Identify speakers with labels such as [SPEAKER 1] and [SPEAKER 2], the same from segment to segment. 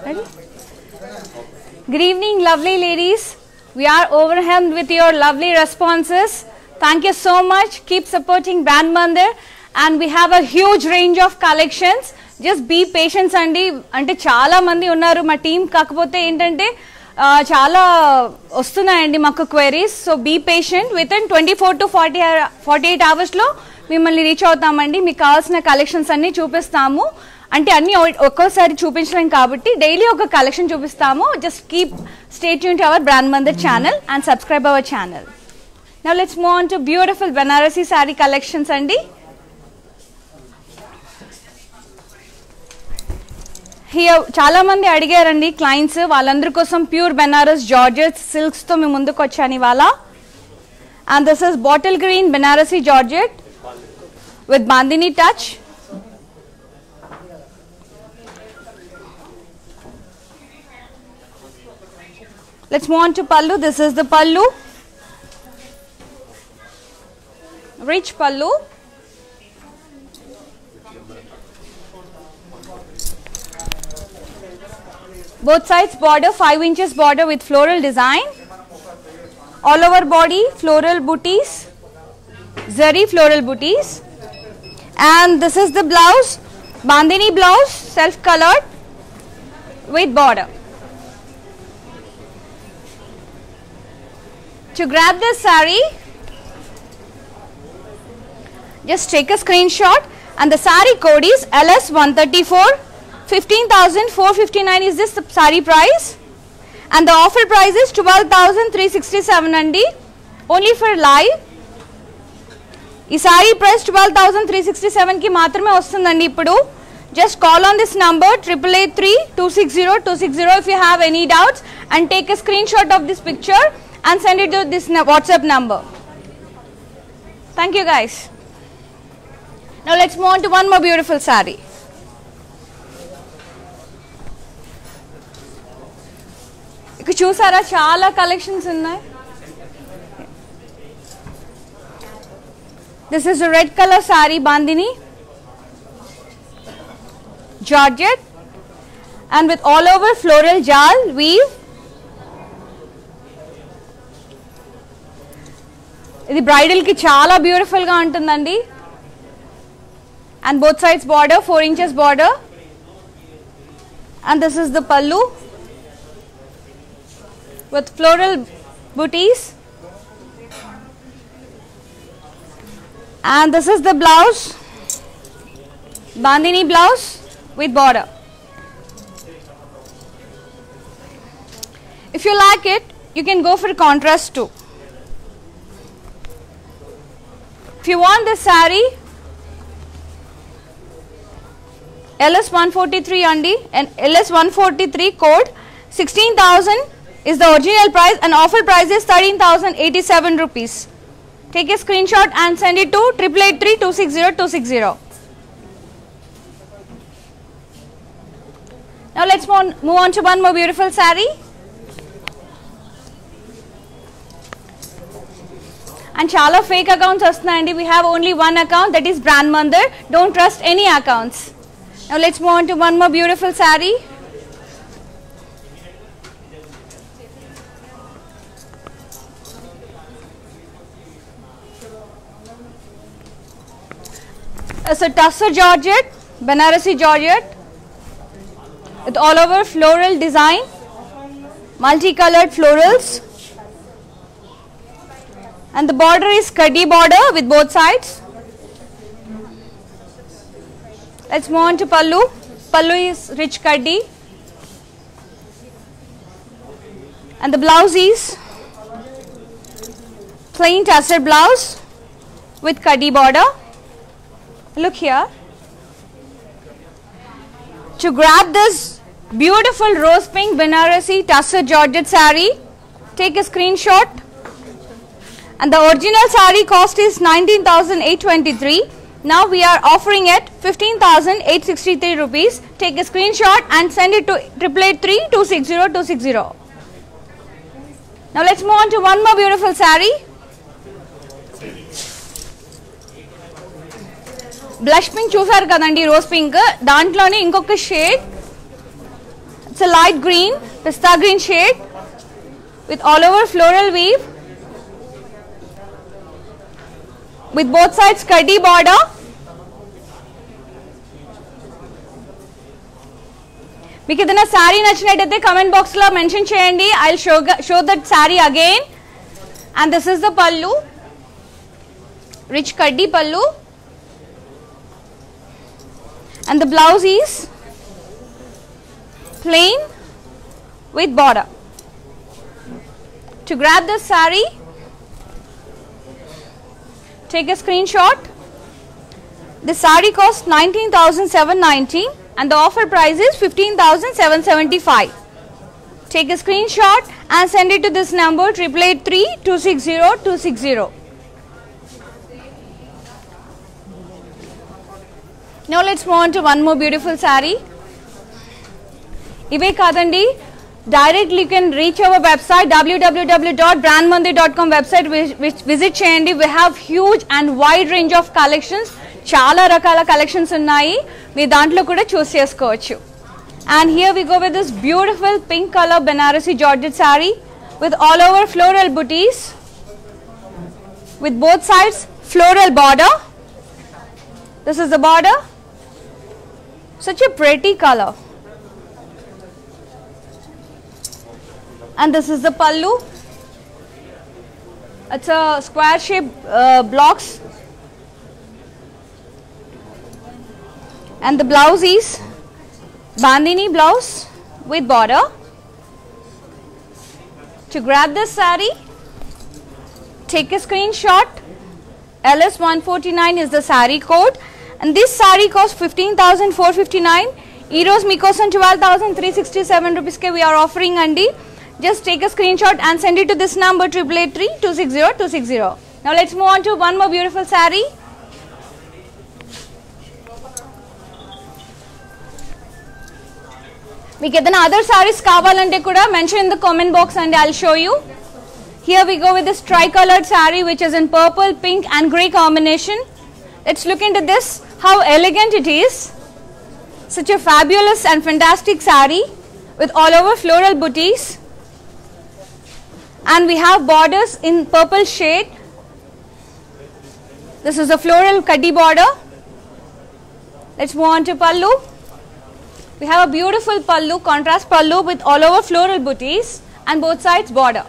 [SPEAKER 1] Ready? Good evening, lovely ladies. We are overwhelmed with your lovely responses. Thank you so much. Keep supporting Brand Mandir, and we have a huge range of collections. Just be patient andi. Ante chaala mandi unnaru ma team kakapothe entante chaala vastunayandi maku queries. So be patient. Within 24 to 48 hours lo మిమ్మల్ని reach అవుతామండి. మీకు కావాల్సిన collections అన్ని చూపిస్తాము. అంటే అన్ని ఒక్కోసారి చూపించలేం కాబట్టి daily ఒక కలెక్షన్ చూపిస్తాము. Just keep stay tune to our brand Mandir channel and subscribe our channel. Now let's move on to beautiful Banarasi sorry collections అండి. హియర్ చాలా మంది అడిగారండి క్లయింట్స్, వాళ్ళందరి కోసం ప్యూర్ బెనారస్ జార్జెట్ సిల్క్స్ తో మేము ముందుకు వచ్చాను ఇవాళ. And this is bottle green Banarasi georgette with bandhani touch. Let's move on to pallu. This is the pallu, rich pallu. Both sides border, 5 inches border with floral design. All over body floral booties, zari floral booties. And this is the blouse, bandhani blouse, self colored with border. To grab this saree, just take a screenshot, and the saree code is LS134. 15,459 is this saree price, and the offer price is 12,367 andi, only for live. ఈ sorry price 12,367 కి మాత్రమే వస్తుందండి ఇప్పుడు. Just call on this number 8883260260 if you have any doubts, and take a screenshot of this picture and send it to this WhatsApp number. Thank you guys. Now let's move on to one more beautiful saree. ఇక్కడ చూసారా చాలా collections ఉన్నాయి. This is a red color saree, bandhani georgette, and with all over floral jal weave. Idi bridal ki chaala beautiful ga untundandi, and both sides border, 4 inches border. And this is the pallu with floral booties. And this is the blouse, bandhani blouse with border. If you like it, you can go for contrast too. If you want this saree, LS143 andi, and LS143 code, 16,000 is the original price, and offer price is 13,087 rupees. Take a screenshot and send it to 8883260260. Now let's move on to one more beautiful saree. And chala fake accounts vastunayandi. We have only one account, that is Brand Mandir. Don't trust any accounts. Now let's move on to one more beautiful saree. It's a tussar georgette, Banarasi georgette, with all over floral design, multicolored florals, and the border is kaddi border with both sides. Let's move on to pallu. Pallu is rich kaddi, and the blouse is plain tussar blouse with kaddi border. Look here. To grab this beautiful rose pink Banarasi tussar georgette saree, take a screenshot, and the original saree cost is 19,823. Now we are offering it 15,863 rupees. Take a screenshot and send it to 8883260260. Now let's move on to one more beautiful saree. Blush pink చూసారు కదండి, rose pink, దాంట్లోనే ఇంకొక shade, it's a light green, pista green shade with all over floral weave with both sides curdy border. మీకు ఏదైనా శారీ నచ్చినట్టయితే comment box లో mention చేయండి. I will show that sari again. And this is the పల్లు, rich కడ్డీ పల్లు, and the blouse is plain with border. To grab this saree, take a screenshot. The saree costs 19,790 and the offer price is 15,775. Take a screenshot and send it to this number 8883260260. Now let's move on to one more beautiful saree. Ive kadandi, directly you can reach our website www.brandmandir.com website, which visit cheyandi. We have huge and wide range of collections. Chala rakala collections unnayi, mee dantlo kuda choose chesukovachu. And here we go with this beautiful pink color Banarasi Georgette saree with all over floral booties with both sides floral border. This is the border. Such a pretty color. And this is the pallu. It's a square shape blocks. And the blouse is bandhani blouse with border. To grab this saree, take a screenshot. LS149 is the saree code. And this saree costs 15,459. Eros Mikosan 12,367 rupees ke we are offering andi. Just take a screenshot and send it to this number 8883260260. Now let's move on to one more beautiful saree. Meeku edana other sarees kavalante kuda mention in the comment box and I'll show you. Here we go with this tri-colored saree which is in purple, pink and grey combination. Let's look into this, how elegant it is. Such a fabulous and fantastic saree with all over floral booties. And we have borders in purple shade. This is a floral kaddi border. Let's move on to pallu. We have a beautiful pallu, contrast pallu with all over floral booties and both sides border.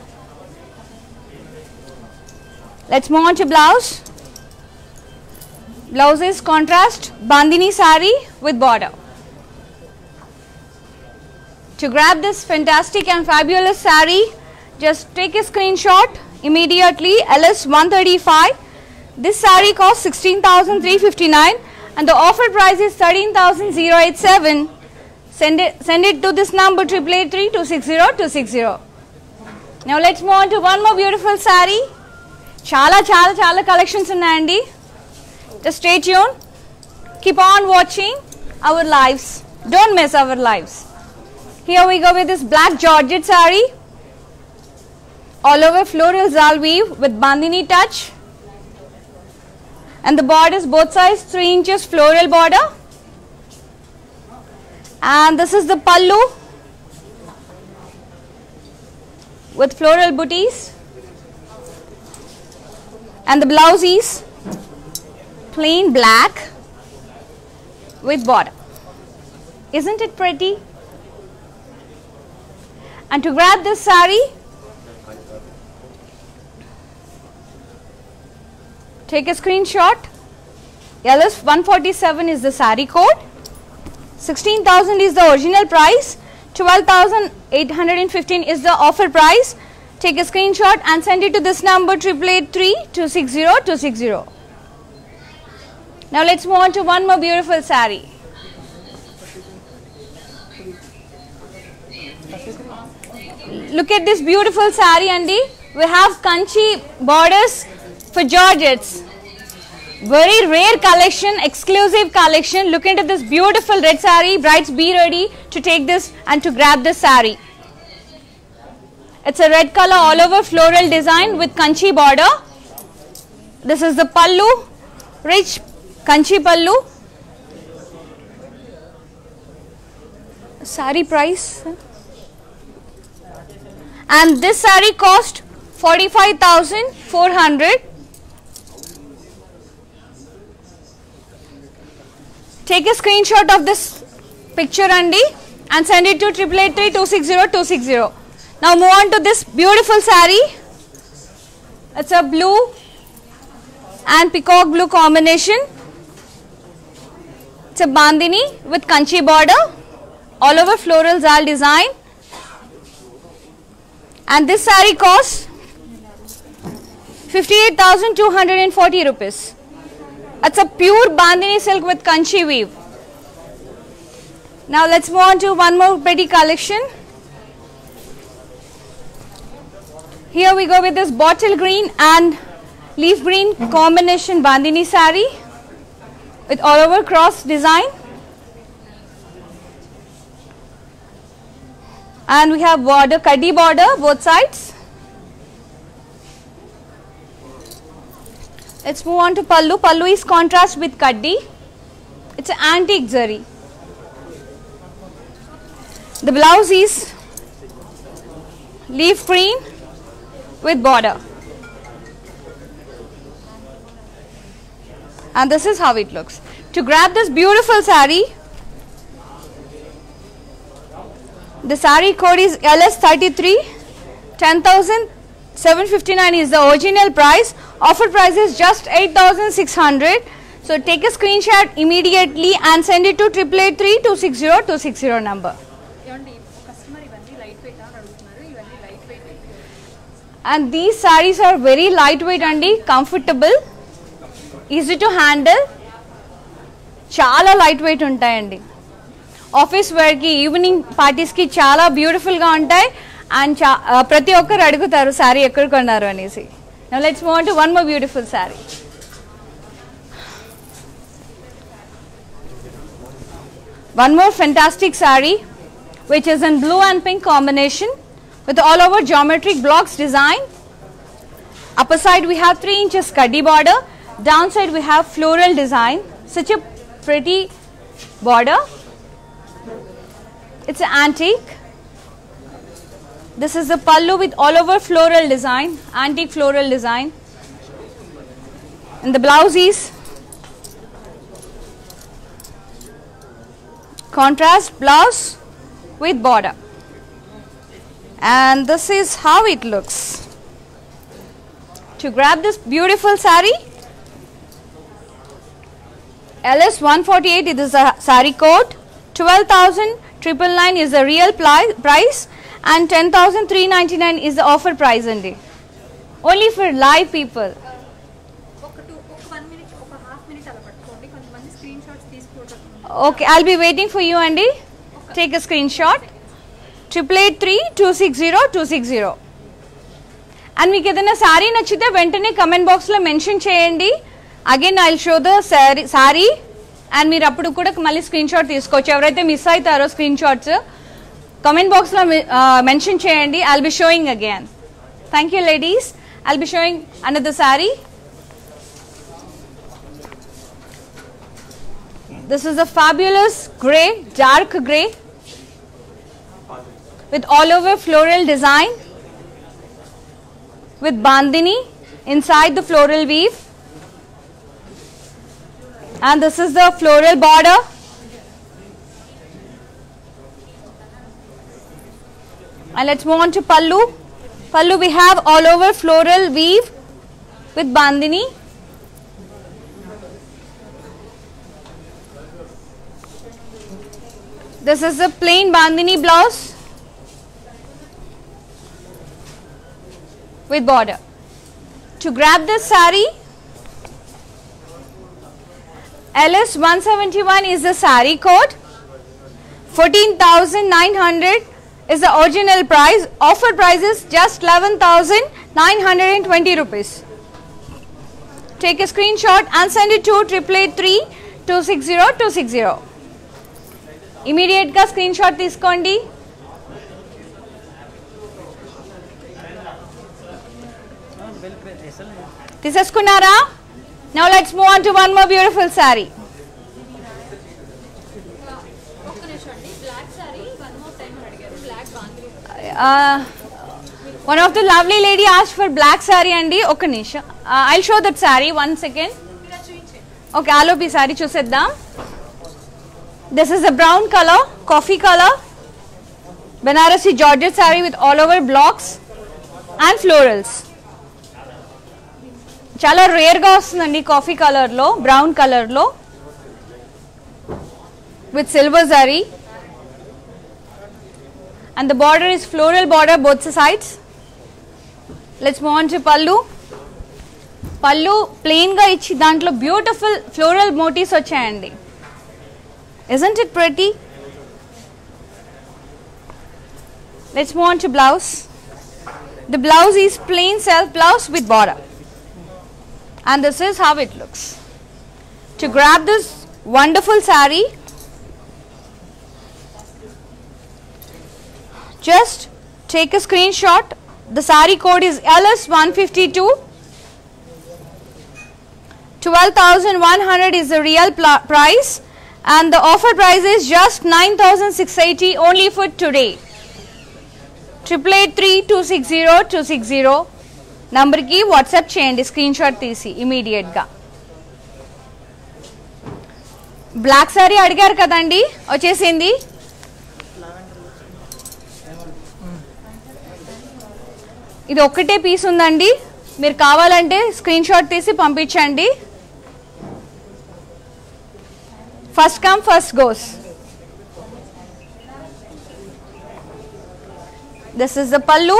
[SPEAKER 1] Let's move on to blouse. Blouse is contrast bandhani saree with border. To grab this fantastic and fabulous saree, just take a screenshot immediately. LS135. This saree costs 16,359 and the offer price is 13,087. Send it to this number 8883260260. Now let's move on to one more beautiful saree. Chala collections unnayandi. Just stay tuned. Keep on watching our lives. Don't miss our lives. Here we go with this black Georgette saree. All over floral zal weave with bandhani touch. And the border is both sides 3 inches floral border. And this is the pallu with floral booties. And the blouse is plain black with border. Isn't it pretty? And to grab this saree, take a screenshot. LS147 is the saree code. 16,000 is the original price. 12,815 is the offer price. Take a screenshot and send it to this number 8883260260. Now let's move on to one more beautiful saree. Look at this beautiful saree, Andy. We have Kanchi borders for Georgettes. Very rare collection, exclusive collection. Look into this beautiful red saree. Brides, be ready to take this and to grab this saree. It's a red color all over floral design with Kanchi border. This is the pallu, rich Kanchi pallu. Sari price. And this sari cost 45,400. Take a screenshot of this picture and send it to 8883260260. Now move on to this beautiful sari. It's a blue and peacock blue combination. It's a bandhani with kanchi border, all over floral zal design. And this sari costs 58,240 rupees. It's a pure bandhani silk with kanchi weave. Now let's move on to one more pretty collection. Here we go with this bottle green and leaf green combination bandhani sari with all over cross design. And we have border, kaddi border both sides. Let's move on to pallu. Pallu is contrast with kaddi. It's an antique zari. The blouse is leaf green with border. And this is how it looks. To grab this beautiful sari, the sari code is LS33. 10,759 is the original price. Offer price is just 8,600. So take a screenshot immediately and send it to 8883260260 number. And these sarees are very lightweight and comfortable, easy to handle. Chala lightweight untayandi. Office wear ki, evening parties ki chala beautiful ga untayi and prati okkaru adugutaru saree ekkada konnaru anesi. Now let's move on to one more beautiful saree. One more fantastic saree which is in blue and pink combination with all over geometric blocks design. Upper side we have 3 inches kaddi border, downside we have floral design. Such a pretty border. It's an antique. This is the pallu with all over floral design, antique floral design. And the blouse is contrast blouse with border. And this is how it looks. To grab this beautiful sari, LS148 is the sari code, 12,999 is the real price and 10,399 is the offer price only. Only for live people. Okay, I'll be waiting for you, Andy. Take a screenshot. 8883260260. And meeku edaina saree nachite ventane comment box lo mention cheyandi. Again I'll show the saree and meer appudu kuda malli screenshot teeskochu. Evaraithe miss aitaro screenshots comment box lo mention cheyandi. I'll be showing again. Thank you ladies. I'll be showing another saree. This is a fabulous grey, dark grey with all over floral design with bandhani inside the floral weave. And this is the floral border. And let's move on to pallu. Pallu we have all over floral weave with bandhani. This is a plain bandhani blouse with border. To grab this saree, LS171 is the saree code, 14,900 is the original price. Offer price is just 11,920 rupees. Take a screenshot and send it to 8883260260. Immediate ga screenshot తీసుకోండి. తీసేసుకున్నారా? Now let's move on to one more beautiful saree. One of the lovely lady asked for black saree andi. Oka nisha. I'll show that saree. 1 second. Okay, alopi saree chuseddam. This is a brown color, coffee color, Banarasi Georgette saree with all over blocks and florals. Chala rare ga vastundandi coffee color lo, brown color lo with silver zari, and the border is floral border both sides. Let's move on to pallu. Pallu plain ga ichi dantlo beautiful floral motifs vachayandi. Isn't it pretty? Let's move on to blouse. The blouse is plain self blouse with border, and this is how it looks. To grab this wonderful saree, just take a screenshot. The saree code is LS152. 12,100 is the real price, and the offer price is just 9,680 only for today. 8883260260 number ki WhatsApp cheyandi, screenshot తీసి immediate గా. Black sorry అడిగారు కదండి, వచ్చేసింది. ఇది ఒక్కటే piece ఉందండి, మీరు కావాలంటే స్క్రీన్ షాట్ తీసి పంపించండి. First come first goes. This is the pallu,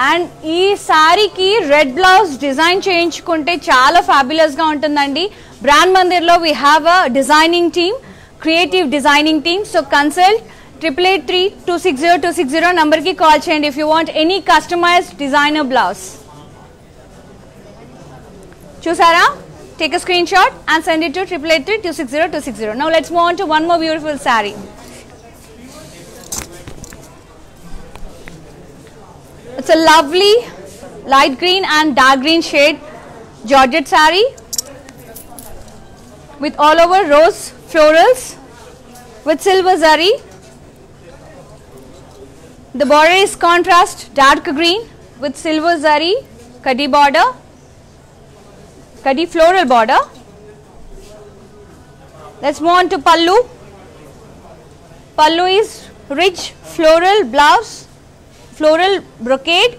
[SPEAKER 1] and ee saree ki red blouse design చేయించుకుంటే చాలా fabulous గా ఉంటుందండి. Brand Mandir lo we have a designing team, creative designing team. So consult 8883260260 number ki call cheyandi if you want any customized designer blouse. Chusara? Take a screenshot and send it to 8883260260. Now let's move on to one more beautiful saree. It's a lovely light green and dark green shade Georgette saree with all over rose florals with silver zari. The border is contrast dark green with silver zari, kadi border, kadi floral border. Let's move on to pallu. Pallu is rich floral blouse, floral brocade.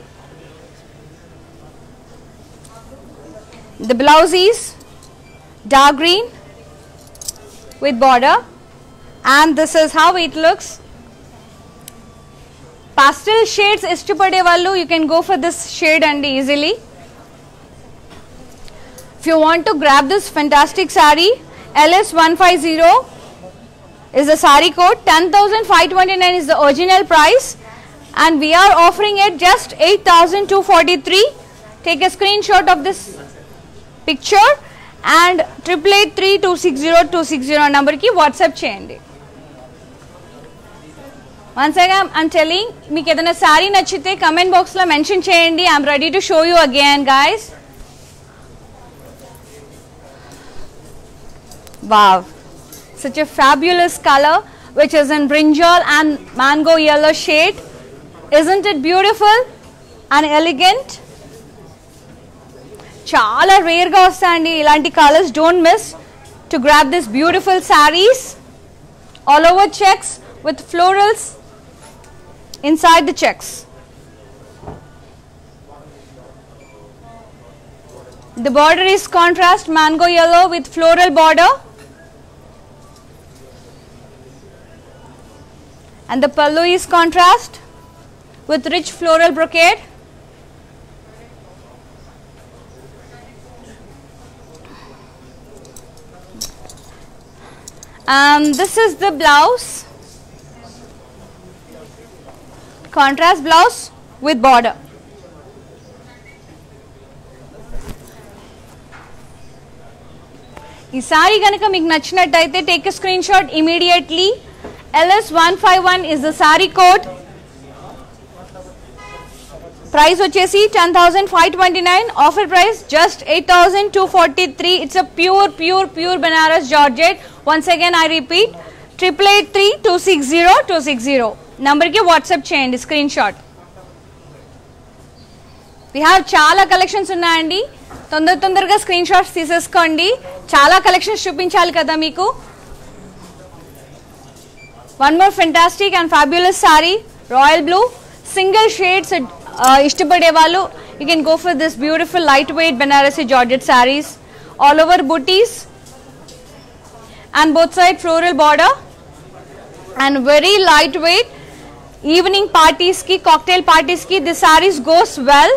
[SPEAKER 1] The blouse is dark green with border, and this is how it looks. Pastel shades istapade vallu, you can go for this shade and easily. If you want to grab this fantastic saree, LS150 is the saree code. 10,529 is the original price, and we are offering it just 8,243. Take a screenshot of this picture and 8883260260 number ki WhatsApp cheyandi. Once again I'm telling, meeku edaina saree nachite comment box lo mention cheyandi. I'm ready to show you again, guys. Wow, such a fabulous color, which is in brinjal and mango yellow shade. Isn't it beautiful and elegant? Chala rare ga vastandi ilanti colors. Don't miss to grab this beautiful sarees, all over checks with florals inside the checks. The border is contrast mango yellow with floral border, and the pallu is contrast with rich floral brocade. This is the blouse, contrast blouse with border. ఈ sorry కనుక మీకు నచ్చినట్టయితే take a screenshot immediately. LS151 is the saree code. Price వచ్చేసి 10,529, offer price just 8,243. It's a pure Banaras georgette. Once again I repeat 8883260260 నంబర్కి WhatsApp చేయండి screen shot. We have చాలా collections ఉన్నాయండి, తొందరగా స్క్రీన్ షాట్స్ తీసేసుకోండి. చాలా కలెక్షన్స్ చూపించాలి కదా మీకు. One more fantastic and fabulous sari, royal blue, single shades ఇష్టపడే వాళ్ళు you can go for this beautiful light weight Banarasi georgette saris, all over butis and both side floral border and very lightweight. Evening parties ki, cocktail parties ki, this sarees goes well.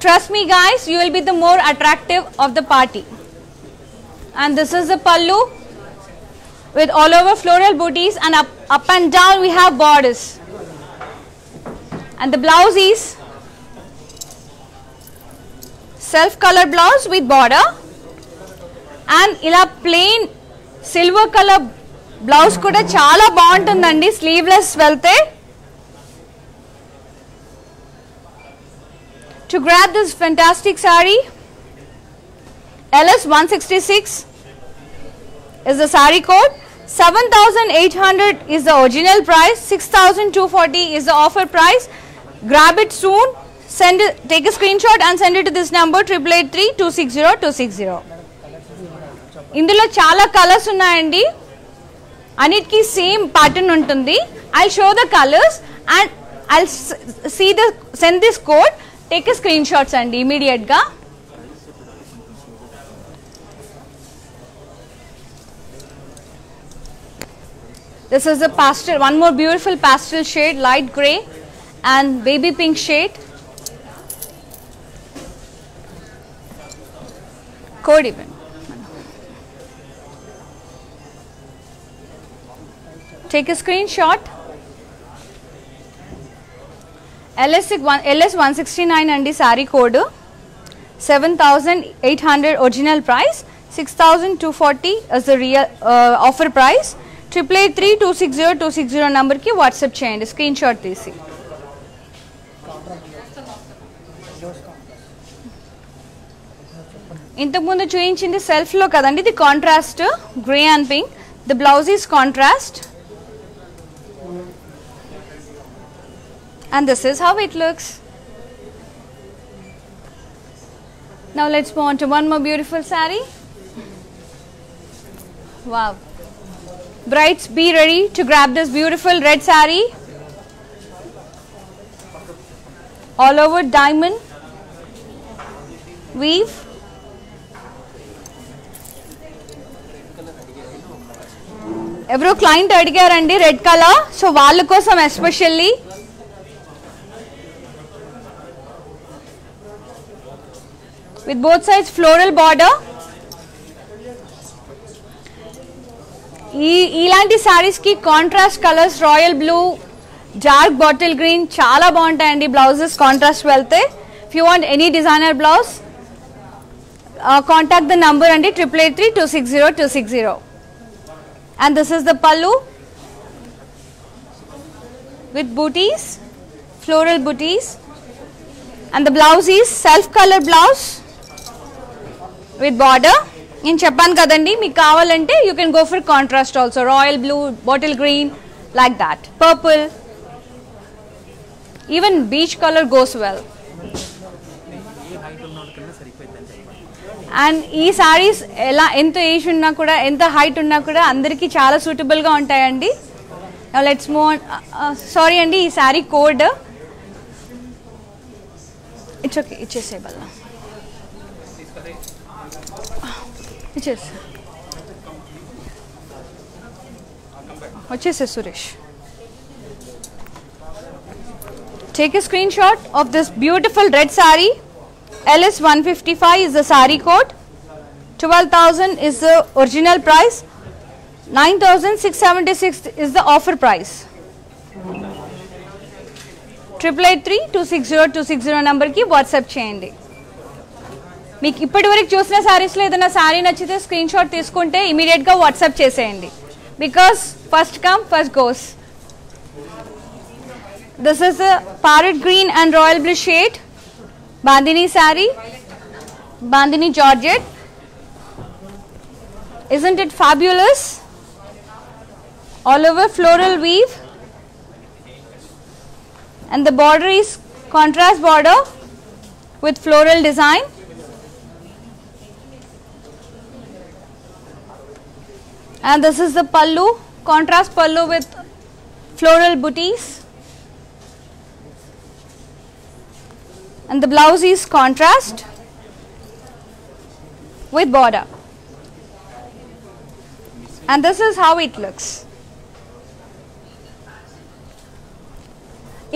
[SPEAKER 1] Trust me guys, you will be the more attractive of the party. And this is the pallu with all over floral booties, and up and down we have borders. And the blouse is self color blouse with border, and ila plain silver colour blouse కూడా చాలా బాగుంటుందండి sleeveless వెళ్తే. To grab this fantastic sorry, LS 166 is the saree code, 7,800 is the original price, 6,240 is the offer price. Grab it soon, send it, take a screenshot and send it to this number 8883260260. ఇందులో చాలా colours ఉన్నాయండి, అన్నిటికీ same pattern ఉంటుంది. I show the colours and I send this code, take a screen shots అండి immediate గా. This is the pastel, one more beautiful pastel shade, light grey and baby pink shade. Code even. Take a screenshot. LS 169 andi saree code, 7,800 original price, 6,240 is the real offer price. 8883260260 number ki WhatsApp cheyandi screenshot teesi. ఇంతకు ముందు చూయించింది self లో కదండి, ఇది contrast grey and pink. The blouse is contrast. And this is how it looks. Now let's move on to one more beautiful saree. Wow. Brides, be ready to grab this beautiful red saree. All over diamond weave. Evro client adigarandi red color, so వాళ్ళ కోసం especially with both sides floral border. ఇలాంటి సారీస్ కి contrast colours, royal blue, dark bottle green చాలా బాగుంటాయండి blouses contrast వెళ్తే. If you want any designer blouse contact the number అండి 8883260260. and this is the pallu with booties, floral booties, and the blouse is self color blouse with border. నేను చెప్పాను కదండి, మీకు కావాలంటే you can go for contrast also, royal blue, bottle green, like that, purple, even beach colour goes well. And ఈ సారీస్ ఎలా ఎంత age ఉన్నా కూడా, ఎంత హైట్ ఉన్నా కూడా అందరికీ చాలా సూటబుల్గా ఉంటాయండి. Let's move on. సారీ అండి, ఈ సారీ కోడ్ ఇట్స్ ఓకే, ఇచ్చేసే బల్ల వచ్చేసే Suresh. Take a screenshot of this beautiful red saree. LS 155 is the saree code. 12,000 is the original price. 9,676 is the offer price. 8883260260 number ki WhatsApp cheyandi. మీకు ఇప్పటి వరకు చూసిన సారీస్లో ఏదైనా సారీ నచ్చితే స్క్రీన్ షాట్ తీసుకుంటే ఇమీడియట్గా వాట్సాప్ చేసేయండి, because first come first goes. This is a parrot green and royal blue shade Bandhani saree, Bandhani Georgette. Isn't it fabulous? All over floral weave, and the border is contrast border with floral design. And this is the pallu, contrast pallu with floral booties. And the blouse is contrast with border. And this is how it looks.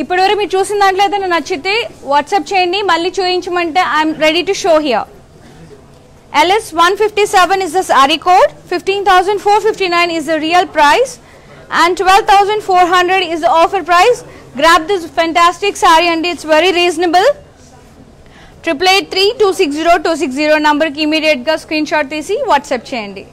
[SPEAKER 1] ఇప్పటివరకు మీరు చూసిన దాంట్లో ఏదైనా నచ్చితే WhatsApp చేయండి, మళ్ళీ చూపించమంటే I'm ready to show here. LS 157 is the saree code, 15,459 is the real price, and 12,400 is the offer price. Grab this fantastic saree and it's very reasonable. 8883260260 number ki immediate ga screenshot తీసి WhatsApp చేయండి.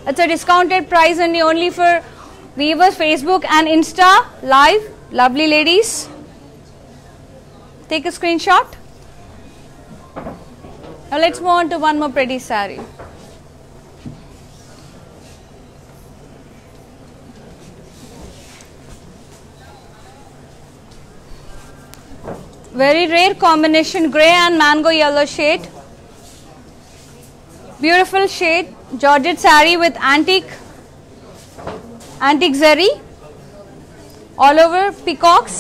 [SPEAKER 1] It's a discounted price only for viewers Facebook and Insta live. Lovely ladies, take a screenshot. Now let's move on to one more pretty saree. Very rare combination, grey and mango yellow shade. Beautiful shade, Georgette saree with antique zari, all over peacocks.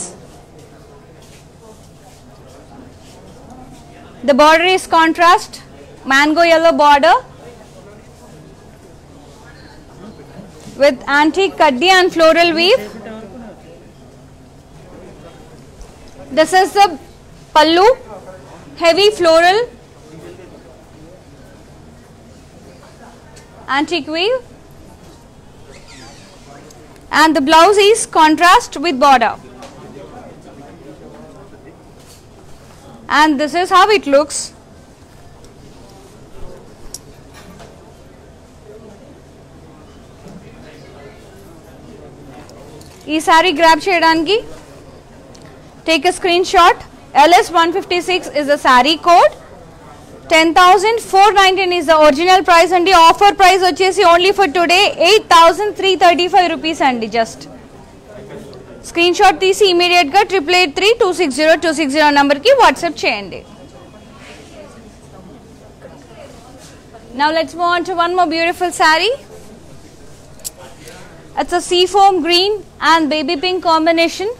[SPEAKER 1] The border is contrast, mango yellow border with antique kaddi and floral weave. This is the pallu, heavy floral antique weave, and the blouse is contrast with border, and this is how it looks. ఈ sorry grab చేయడానికి take a screenshot. LS 156 is the saree code. 10,419 is the original price and the offer price vachesi only for today 8,335 rupees andi. Just screenshot తీసి immediate ga 8883260260 number ki WhatsApp cheyandi. Now let's move on to one more beautiful saree. It's a seafoam green and baby pink combination.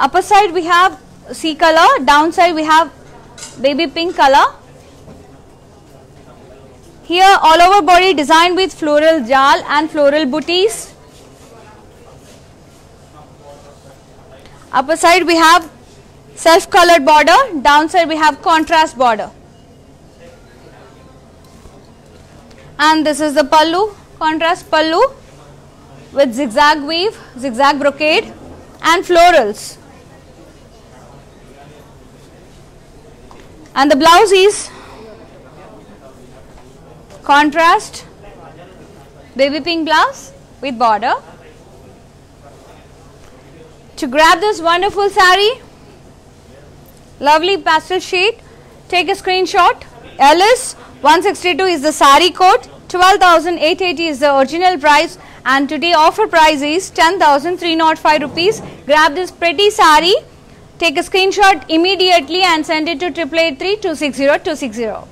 [SPEAKER 1] Upper side we have sea color, downside we have baby pink color. Here all over body designed with floral jal and floral booties. Upper side we have self colored border, downside we have contrast border. And this is the pallu, contrast pallu with zigzag weave, zigzag brocade and florals. And the blouse is contrast baby pink blouse with border. To grab this wonderful saree, lovely pastel shade, take a screenshot. LS 162 is the saree code, 12,880 is the original price, and today offer price is 10,305 rupees. Grab this pretty saree. Take a screenshot immediately and send it to 8883260260.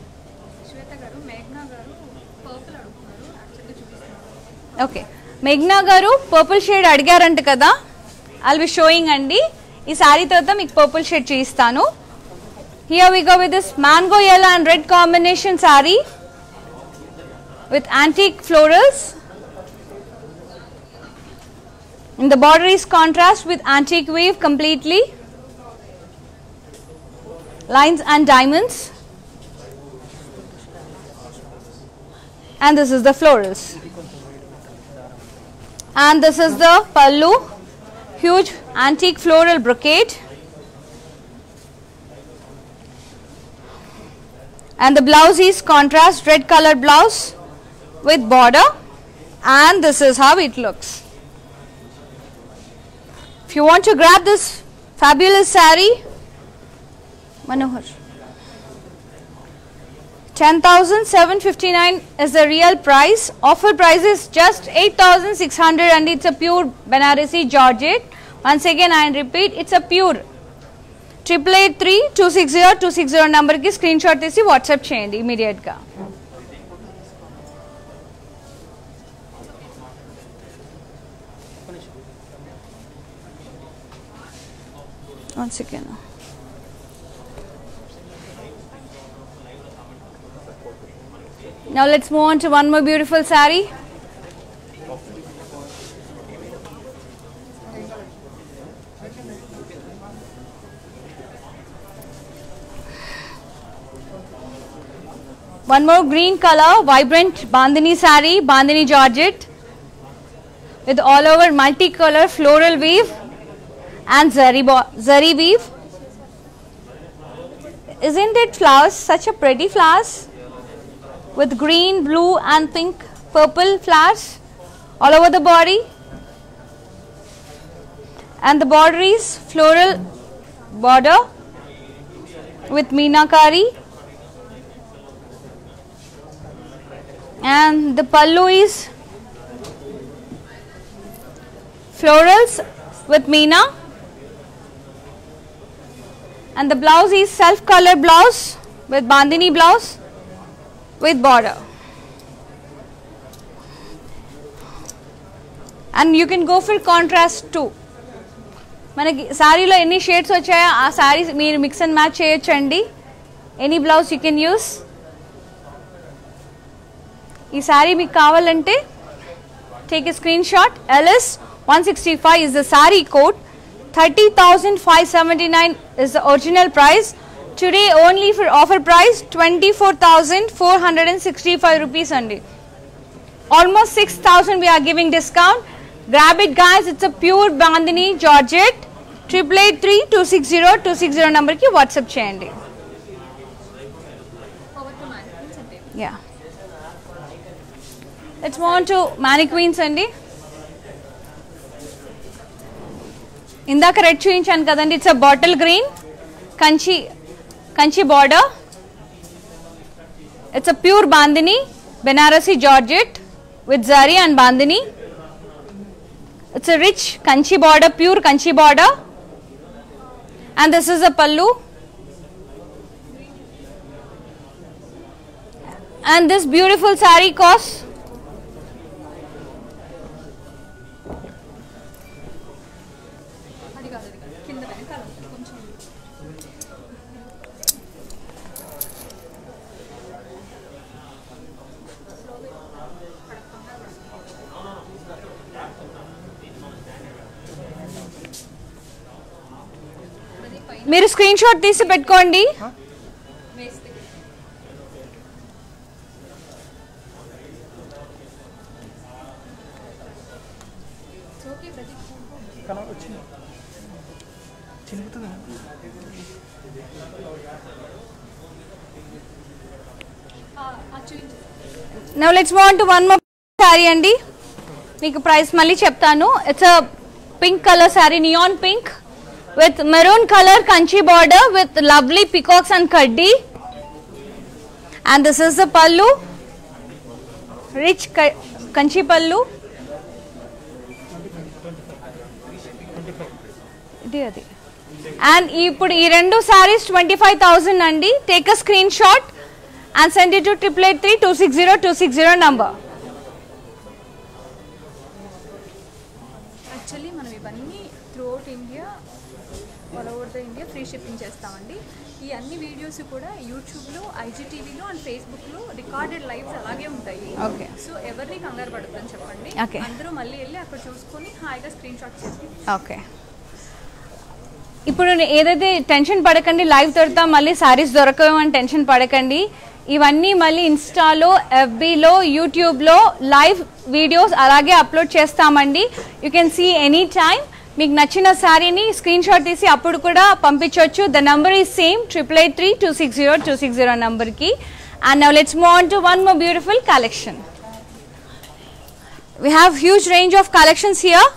[SPEAKER 1] Okay, Meghna garu purple shade adigarante kada, I'll be showing andi. Ee saree tarvata meeku purple shade cheestanu. Here we go with this mango yellow and red combination saree with antique florals. And the border is contrast with antique weave completely. Lines and diamonds, and this is the florals, and this is the pallu, huge antique floral brocade, and the blouse is contrast red colored blouse with border, and this is how it looks. If you want to grab this fabulous saree, Manohar, 10,759 is the real price. Offer price is just 8,600 and it's a pure Banarasi Georgette. Once again I repeat, it's a pure 888-260-260 number ki screenshot tisi WhatsApp cheyandi immediate ga. Once again. Now let's move on to one more beautiful saree. One more green color, vibrant Bandhani saree, Bandhani Georgette with all over multicolor floral weave and zari weave. Isn't it flowers? Such a pretty flowers with green, blue and pink, purple flowers all over the body. And the border is floral border with meenakari. And the pallu is florals with meena. And the blouse is self color blouse with bandhani blouse with border. And you can go for contrast too. మనకి సారీలో ఎన్ని shades వచ్చాయో ఆ sorry మీరు mix and match చేయొచ్చండి. Any blouse you can use. ఈ sorry మీకు కావాలంటే take a screen shot. LS 165 is the saree code. 30,579 is the original price. Today only for offer price 24,465 rupees andi. Almost 6,000 we are giving discount. Grab it guys, it's a pure Bandhani Georgette. 8883-260-260 number ki WhatsApp cheyandi. Yeah. Let's move on to mannequins andi. Indaka red చూయించాను కదండి. It's a bottle green Kanchi border. It's a pure Bandhani Banarasi Georgette with zari and Bandhani. It's a rich Kanchi border, pure Kanchi border. And this is a pallu. And this beautiful saree costs మీరు screen shot తీసి పెట్టుకోండి. Now let's move on to one more saree అండి. మీకు price మళ్ళీ చెప్తాను. It's a pink color saree, neon pink with maroon color Kanchi border with lovely peacocks and kaddi. And this is the pallu, rich Kanchi pallu. And ఇప్పుడు ఈ రెండు sarees 25,000 అండి. Take a screenshot and send it to 8883-260-260 number.
[SPEAKER 2] Actually మనం ఇవన్నీ throughout India, all over the India free shipping చేస్తామండి. ఈ అన్ని videos కూడా యూట్యూబ్లో, IGTVలో అండ్ ఫేస్బుక్లో రికార్డెడ్ లైవ్స్ అలాగే ఉంటాయి.
[SPEAKER 1] ఓకే.
[SPEAKER 2] సో ఎవరిని కంగారు పడుతుందని చెప్పండి. అందరూ మళ్ళీ వెళ్ళి అక్కడ చూసుకొని హాయిగా స్క్రీన్ షాట్ చేసి.
[SPEAKER 1] ఓకే. ఇప్పుడు ఏదైతే టెన్షన్ పడకండి, లైవ్ దొరుకుతా మళ్ళీ సారీస్ దొరకవు అని టెన్షన్ పడకండి. ఇవన్నీ మళ్ళీ ఇన్స్టాలో, FBలో, యూట్యూబ్లో లైవ్ వీడియోస్ అలాగే అప్లోడ్ చేస్తామండి. You can see any time. మీకు నచ్చిన శారీని స్క్రీన్ షాట్ తీసి అప్పుడు కూడా పంపించవచ్చు. ద నంబర్ ఈజ్ సేమ్ 8883-260-260 నంబర్కి. And now let's move on to one more beautiful collection. We have huge range of collections here.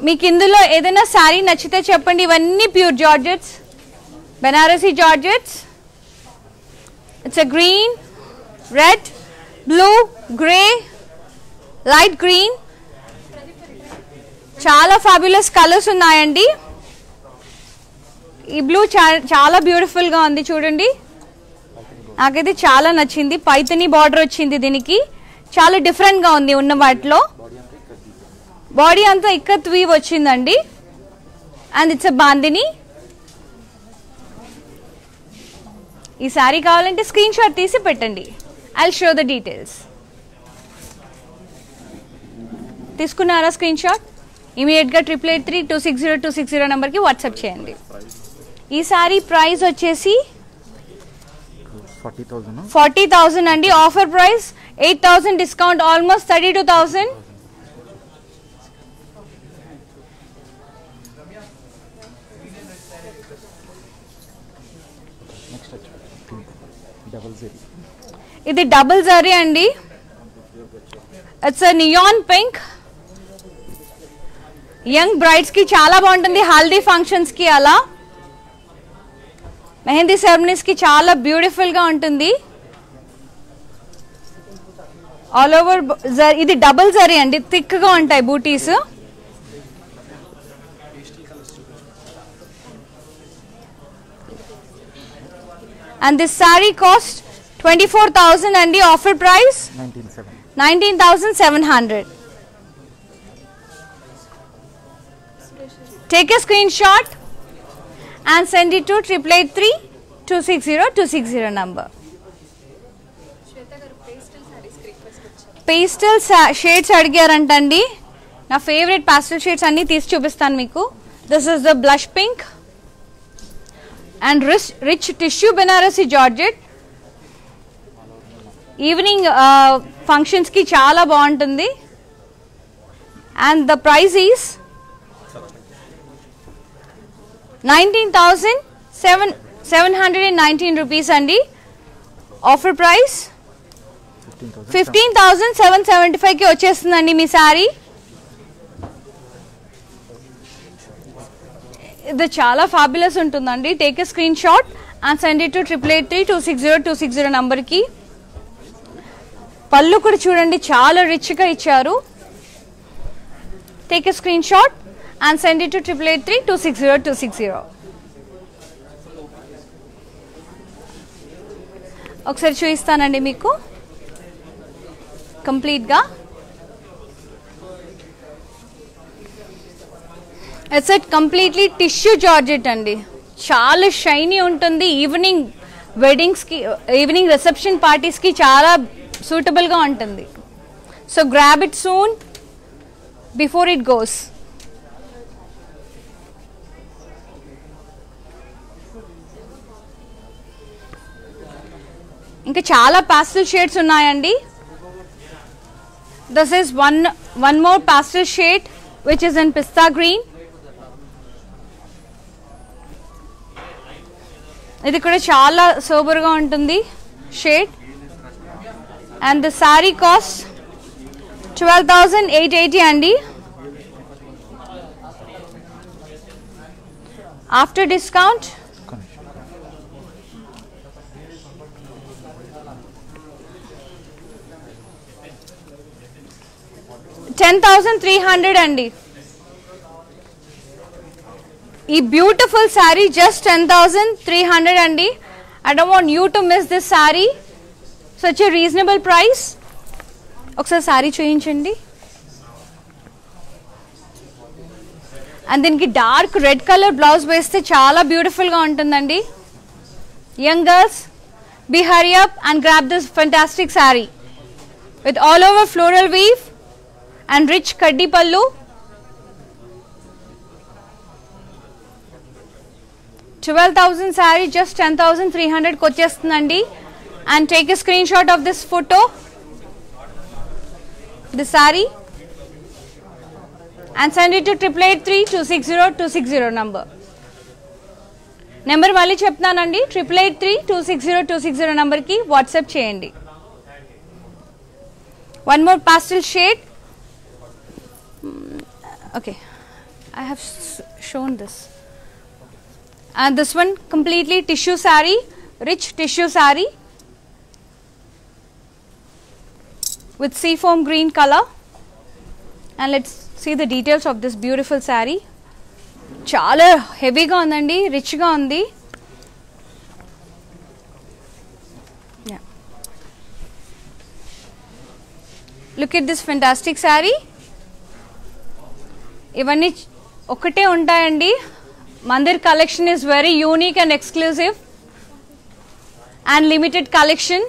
[SPEAKER 1] మీకు ఇందులో ఏదైనా శారీ నచ్చితే చెప్పండి. ఇవన్నీ pure georgettes, Banarasi georgettes. It's a green, red, blue, grey, light green, చాలా fabulous colours ఉన్నాయండి. ఈ బ్లూ చాలా బ్యూటిఫుల్ గా ఉంది చూడండి. నాకైతే చాలా నచ్చింది. పైతని బార్డర్ వచ్చింది దీనికి. చాలా డిఫరెంట్ గా ఉంది ఉన్న వాటిలో. బాడీ అంతా ఇక్కత్ వీవ్ వచ్చిందండి. And it's a bandhani. ఈ శారీ కావాలంటే స్క్రీన్ షాట్ తీసి పెట్టండి. I will show the details. తీసుకున్నారా స్క్రీన్ షాట్? ఇమీడియట్ గా 8883260260 నంబర్కి వాట్సాప్ చేయండి. ఈ శారీ ప్రైస్ వచ్చేసి 40,000 అండి. Offer price 8,000 discount, almost 32,000. ఇది డబుల్ జరీ అండి. It's neon pink. Young brides కి చాలా బాగుంటుంది. హల్దీ ఫంక్షన్స్ కి, అలా మెహందీ సెరమనీస్ కి చాలా బ్యూటిఫుల్ గా ఉంటుంది. ఆల్ ఓవర్ ఇది డబుల్ జరీ అండి. థిక్ గా ఉంటాయి బూటీస్. అండ్ దిస్ సారీ కాస్ట్ 24,000 అండి. Offer price 19,700. Take a screenshot and send it to 8883260260 number. Pastel shades అడిగారంటండి. నా ఫేవరెట్ పాస్టల్ షేడ్స్ అన్ని తీసి చూపిస్తాను మీకు. This is the blush pink and rich tissue Banarasi georgette. Evening functions కి చాలా బాగుంటుంది. And the price is 19,719 rupees అండి. ఆఫర్ ప్రైస్ 15,775 కి వచ్చేస్తుందండి మీ శారీ. ఇది చాలా ఫ్యాబులస్ ఉంటుందండి. Take a screen shot and send it to 8883260260 నంబర్కి. పళ్ళు కూడా చూడండి చాలా రిచ్గా ఇచ్చారు. Take a screen shot and send it to 8883260260. ఒకసారి చూపిస్తానండి మీకు కంప్లీట్ గా. It's a completely tissue georgette అండి. చాలా షైనీ ఉంటుంది. ఈవినింగ్ వెడ్డింగ్స్ కి, ఈవినింగ్ రిసెప్షన్ పార్టీస్ కి చాలా సూటబుల్ గా ఉంటుంది. So grab it soon before it goes. ఇంకా చాలా పాస్టల్ షేడ్స్ ఉన్నాయండి. This is one more pastel shade which is in pista green. ఇది కూడా చాలా సూపర్ గా ఉంటుంది shade. And the sari cost 12,880 అండి. ఆఫ్టర్ డిస్కౌంట్ 10,300 అండి. ఈ బ్యూటిఫుల్ శారీ జస్ట్ 10,300 అండి. I don't want you to miss this sari. Such a reasonable price. ఒకసారి శారీ చూపించండి. అండ్ దీనికి డార్క్ రెడ్ కలర్ బ్లౌజ్ వేస్తే చాలా బ్యూటిఫుల్ గా ఉంటుందండి. Young girls, be hurry up and grab this fantastic sari with all over floral weave and rich kaddi pallu. 12,000 saree just 10,300 కి వచ్చేస్తుందండి. And take a screenshot of this photo, the saree, and send it to 8883260260 number. Number మళ్ళీ చెప్తానండి. 8883260260 నంబర్కి WhatsApp చేయండి. One more pastel shade. Okay, I have shown this. And this one completely tissue saree, rich tissue saree with seafoam green color. And let's see the details of this beautiful saree. Chala heavy ga undandi, rich ga undi. Yeah. Look at this fantastic saree. ఇవన్నీ ఒకటే ఉంటాయండి. Mandir collection is very unique and exclusive and limited collection.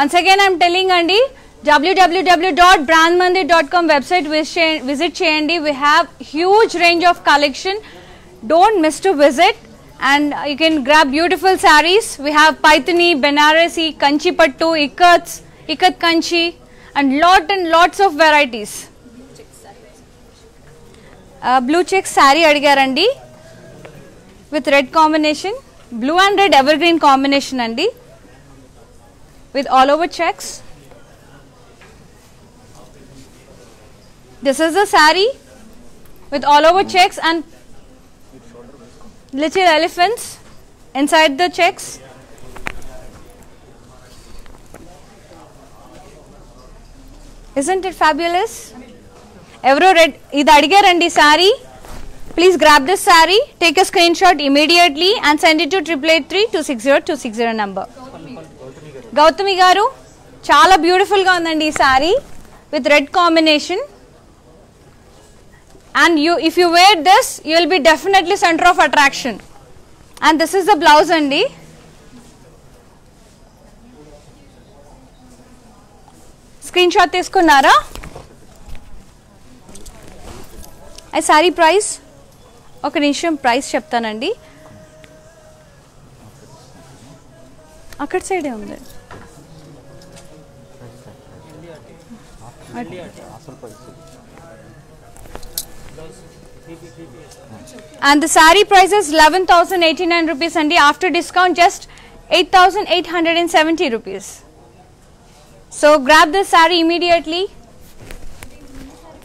[SPEAKER 1] Once again I am telling andi, www.brandmandir.com website visit cheyandi. We have huge range of collection. Don't miss to visit. And you can grab beautiful sarees. We have Paithani, Banarasi, Kanchi Pattu, Ikat Kanchi, and lots of varieties. Blue check saree adigarandi with red combination, blue and red evergreen combination andi, with all over checks. This is the saree with all over checks and little elephants inside the checks. Isn't it fabulous? Evro red idi adigarandi saree. Please grab this saree, take a screenshot immediately and send it to 8883260260 number. Gautami garu chala beautiful ga undandi ee saree with red combination. And if you wear this, you will be definitely center of attraction. And this is the blouse andi. Screenshot తీసుకున్నారా? ఆ sorry price ఒక నిమిషం price చెప్తానండి. అక్కడ సైడే ఉంది. And the saree price is 11,089 rupees and after discount just 8,870 rupees. So grab this saree immediately.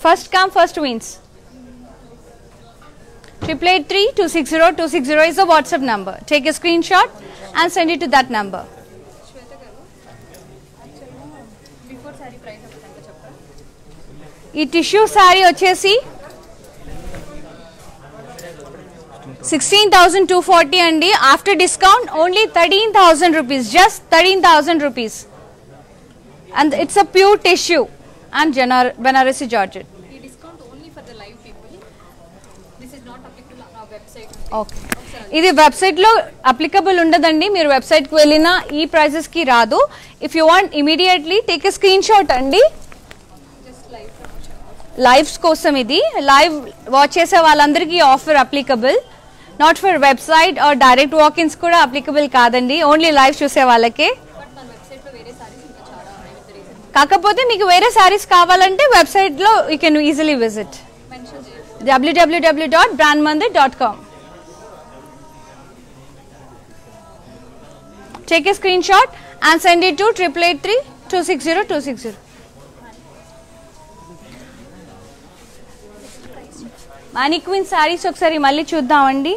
[SPEAKER 1] First come, first wins. 8883260260 is the WhatsApp number. Take a screenshot and send it to that number. ఈ tissue saree వచ్చేసి 16,240 andi. After discount only 13,000 rupees, just 13,000 rupees. And it's a pure tissue and Banarasi Georgette.
[SPEAKER 2] ఈ discount only for the live people. This is not applicable on our website.
[SPEAKER 1] Okay, ఇది website లో applicable ఉండదండి. మీరు website కి వెళ్ళినా ఈ prices కి రాదు. If you want immediately take a screen shot అండి. లైవ్స్ కోసం ఇది లైవ్ వాచ్ చేసే వాళ్ళందరికీ offer applicable. Not for website or direct walk-ins కూడా అప్లికబుల్ కాదండి, ఓన్లీ లైవ్ చూసే వాళ్ళకే. కాకపోతే మీకు వేరే సారీస్ కావాలంటే వెబ్సైట్ లో you can easily visit www.brandmandir.com. Take a screenshot and send it to 8883260260. మానిక్విన్ saris ఒకసారి మళ్ళీ చూద్దామండి.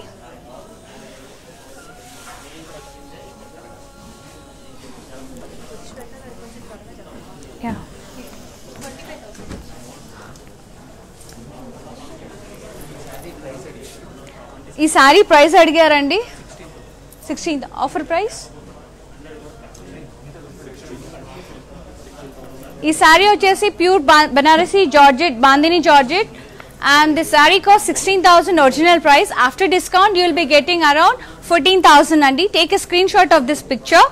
[SPEAKER 1] ఈ సారీ ప్రైస్ అడిగారండి. 16th offer price. ఈ సారీ వచ్చేసి pure Banarasi georgette, bandhani georgette, and this saree costs 16,000 original price. After discount you will be getting around 14,000 andi. Take a screenshot of this picture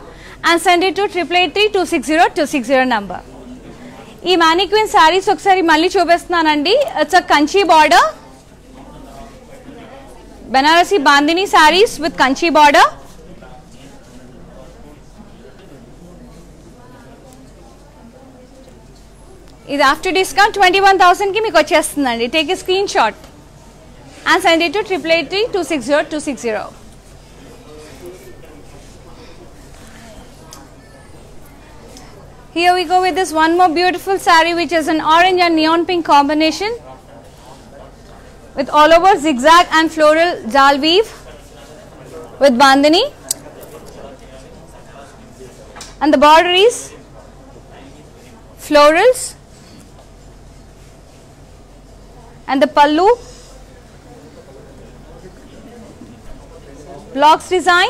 [SPEAKER 1] and send it to 8883260260 number. ఈ మానిక్విన్ సారీస్ ఒకసారి మళ్ళీ చూపిస్తున్నానండి. It's a Kanchi border, Banarasi bandhani saris with Kanchi border. ఇది after discount 21,000 కి మీకు వచ్చేస్తుందండి. Take a screen shot and send it to 8883260260. Here we go with this one more beautiful saree, which is an orange and neon pink combination with all over zigzag and floral jal weave with bandhani, and the border is florals, and the pallu blocks design,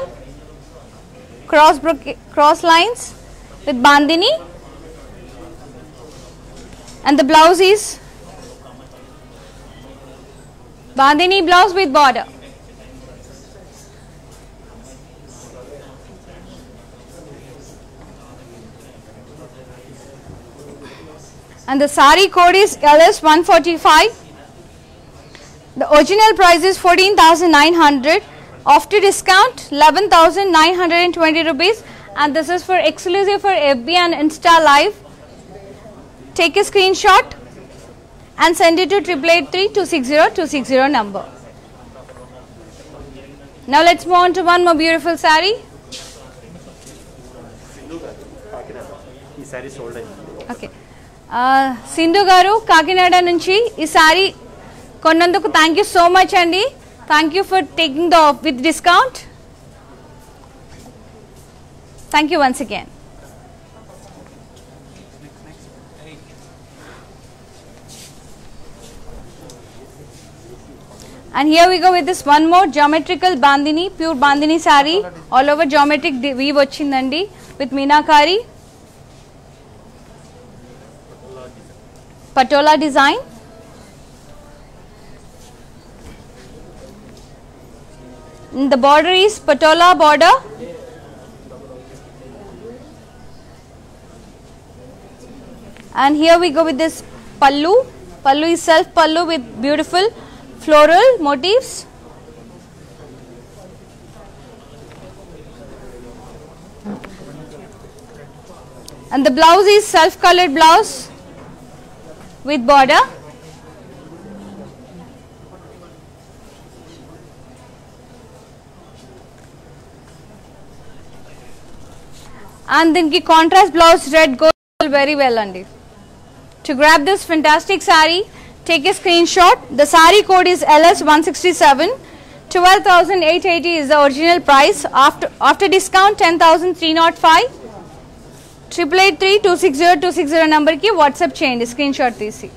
[SPEAKER 1] cross lines with bandhani, and the blouse is bandhani blouse with border. And the sari code is LS145. The original price is 14,900. After discount 11,920 rupees, and this is for exclusive for FB and Insta Live. Take a screenshot and send it to 8883260260 number. Now let's move on to one more beautiful saree. Okay. Sindhu garu Kakinada nunchi ee saree konnanduku thank you so much andi. Thank you for taking the off with discount. Thank you once again. And here we go with this one more geometrical bandhani, pure bandhani saree, all over geometric weave vachindandi with meenakari, patola design. The border is patola border, and here we go with this pallu. Pallu is self pallu with beautiful floral motifs. And the blouse is self colored blouse with border. And then contrast blouse red goes very well andi. To grab this fantastic saree, take a screenshot. The saree code is LS167. 12,880 is the original price. After discount 10,305. 8883260260 number ki WhatsApp cheyandi screenshot teesi.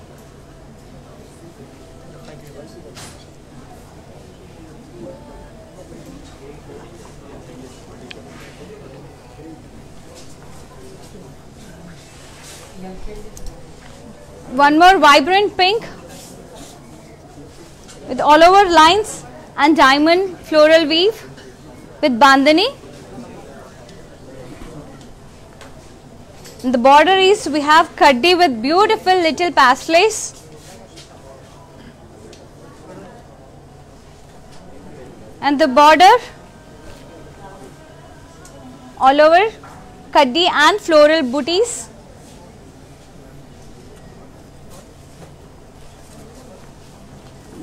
[SPEAKER 1] One more vibrant pink with all over lines and diamond floral weave with bandhani. And the border is, we have kaddi with beautiful little pastelace. And the border all over kaddi and floral booties.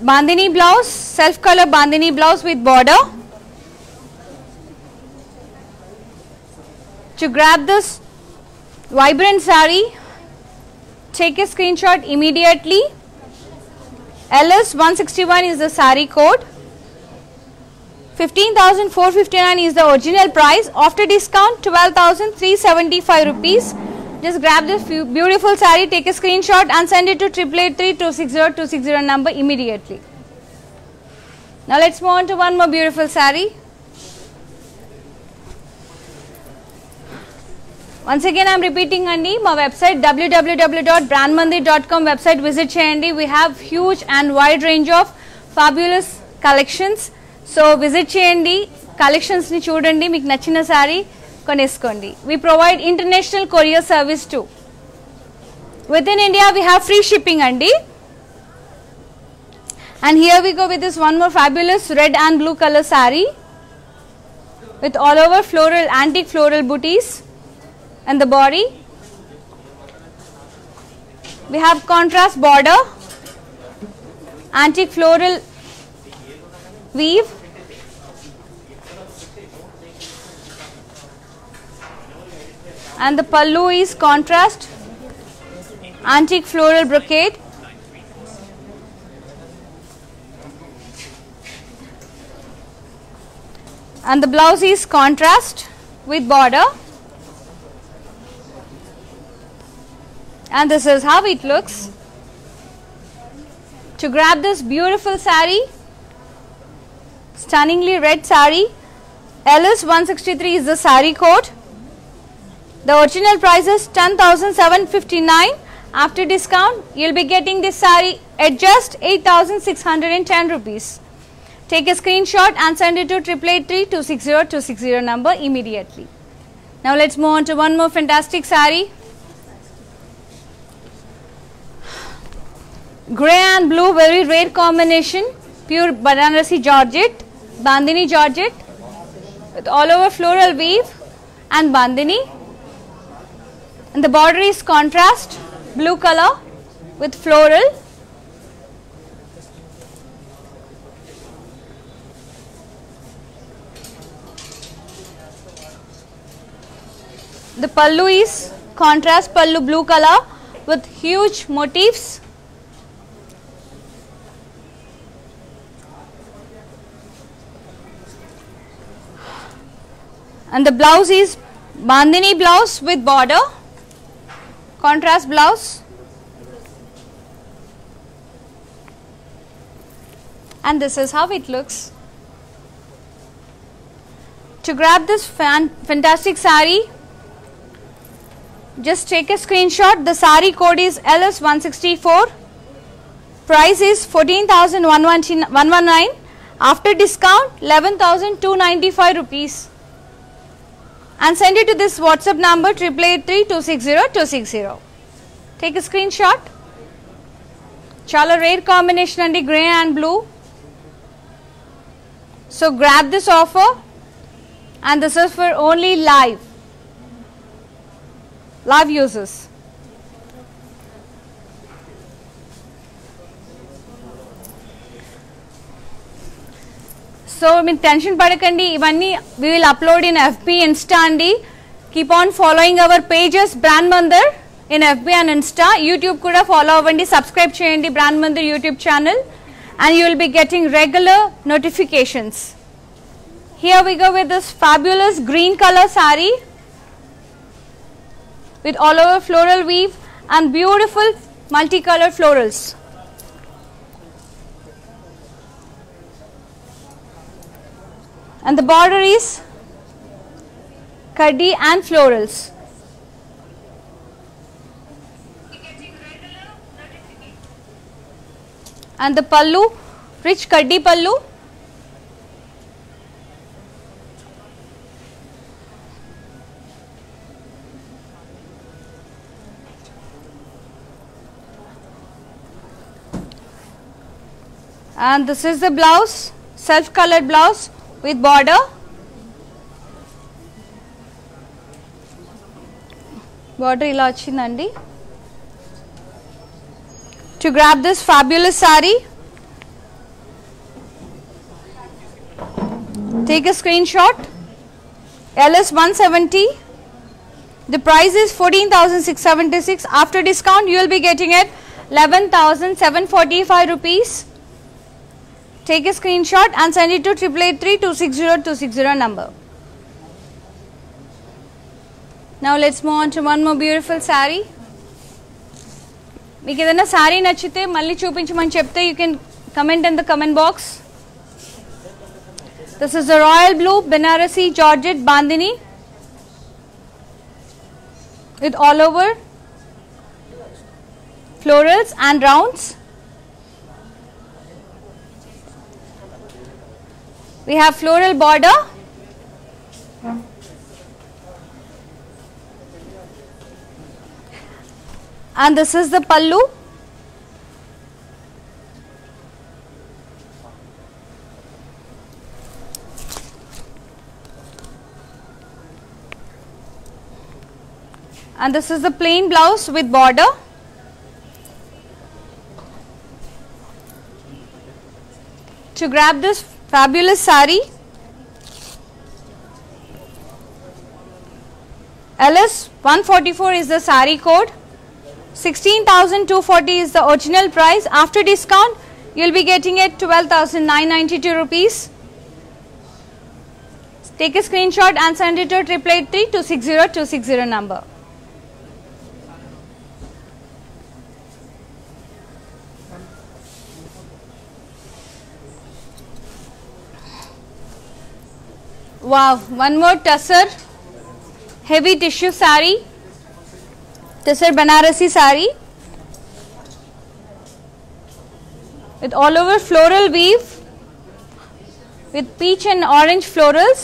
[SPEAKER 1] Bandhani blouse, self color bandhani blouse with border. To grab this vibrant saree, take a screenshot immediately. LS161 is the saree code. 15,459 is the original price. After discount 12,375 rupees. Just grab this beautiful saree, take a screenshot and send it to 8883260260 number immediately. Now let's move on to one more beautiful saree. Once again I am repeating andi, my website www.brandmandir.com website visit cheyandi. We have huge and wide range of fabulous collections. So visit cheyandi, collections ni chudandi, meeku nachina saree koneskondi. We provide international courier service too. Within India we have free shipping andi. And here we go with this one more fabulous red and blue color saree with all over floral, antique floral booties. And the body, we have contrast border, antique floral weave, And the pallu is contrast antique floral brocade. And the blouse is contrast with border. And this is how it looks. To grab this beautiful saree, stunningly red saree, LS 163 is the saree code. The original price is 10,759. After discount, you will be getting this saree at just 8,610 rupees. Take a screenshot and send it to 8883260260 number immediately. Now let's move on to one more fantastic saree. Grey and blue, very rare combination. Pure Banarasi Georgette, Bandhani Georgette with all over floral weave and Bandhani. And the border is contrast blue color with floral. The pallu is contrast pallu blue color with huge motifs. And the blouse is Bandhani blouse with border, contrast blouse. And this is how it looks. To grab this fantastic saree, just take a screenshot. The saree code is LS164. Price is 14,119. After discount, 11,295 rupees. And send it to this WhatsApp number 8883260260. Take a screenshot. Chala rare combination andi grey and blue. So grab this offer, and this is for only live users. So, tension padakandi, ivanni we will upload in FB, Insta andi. Keep on following our pages Brand Mandir in FB and Insta. YouTube kuda follow avandi, subscribe cheyandi Brand Mandir YouTube channel, and you will be getting regular notifications. Here we go with this fabulous green color saree with all over floral weave and beautiful multicolored florals. And the border is kaddi and florals. And the pallu, rich kaddi pallu. And this is the blouse, self colored blouse with border. Border ila vachindandi. To grab this fabulous saree, take a screenshot. LS 170. The price is 14,676. After discount, you will be getting it 11,745 rupees. Take a screenshot and send it to 8883260260 number. Now let's move on to one more beautiful saree. Meeku edaina saree nachite malli chupinchmani chepte you can comment in the comment box. This is the royal blue Banarasi Georgette Bandhani with all over florals and rounds. We have floral border. And this is the pallu. And this is the plain blouse with border. To grab this fabulous saree, LS 144 is the sari code. 16,240 is the original price. After discount, you will be getting it 12,992 rupees. Take a screenshot and send it to 8883260260 number. Wow, one more tussar heavy tissue sari, tussar Banarasi sari with all over floral weave with peach and orange florals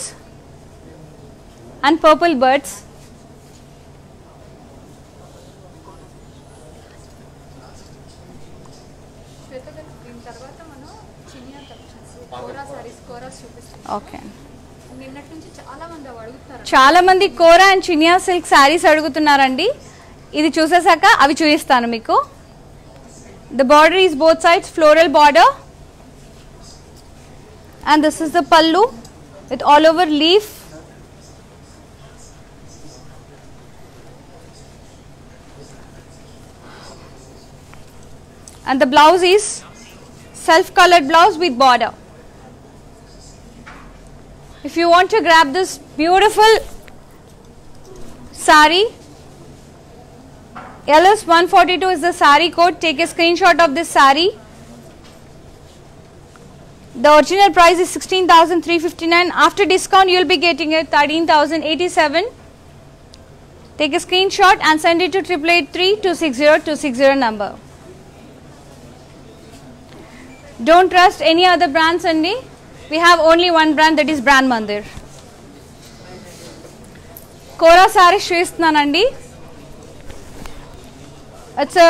[SPEAKER 1] and purple birds. Okay. చాలా మంది కోరా and Chiniya silk saris అడుగుతున్నారండి. ఇది చూసేసాక అవి చూపిస్తాను మీకు. The border is both sides floral border and this is the pallu with all over leaf. And the blouse is self colored blouse with border. If you want to grab this beautiful sari, LS 142 is the sari code. Take a screenshot of this sari. The original price is 16,359. After discount, you will be getting it 13,087. Take a screenshot and send it to 8883260260 number. Don't trust any other brands, Andy. We have only one brand, that is Brand Mandir. Kora saree చూపిస్తున్నానండి. It's a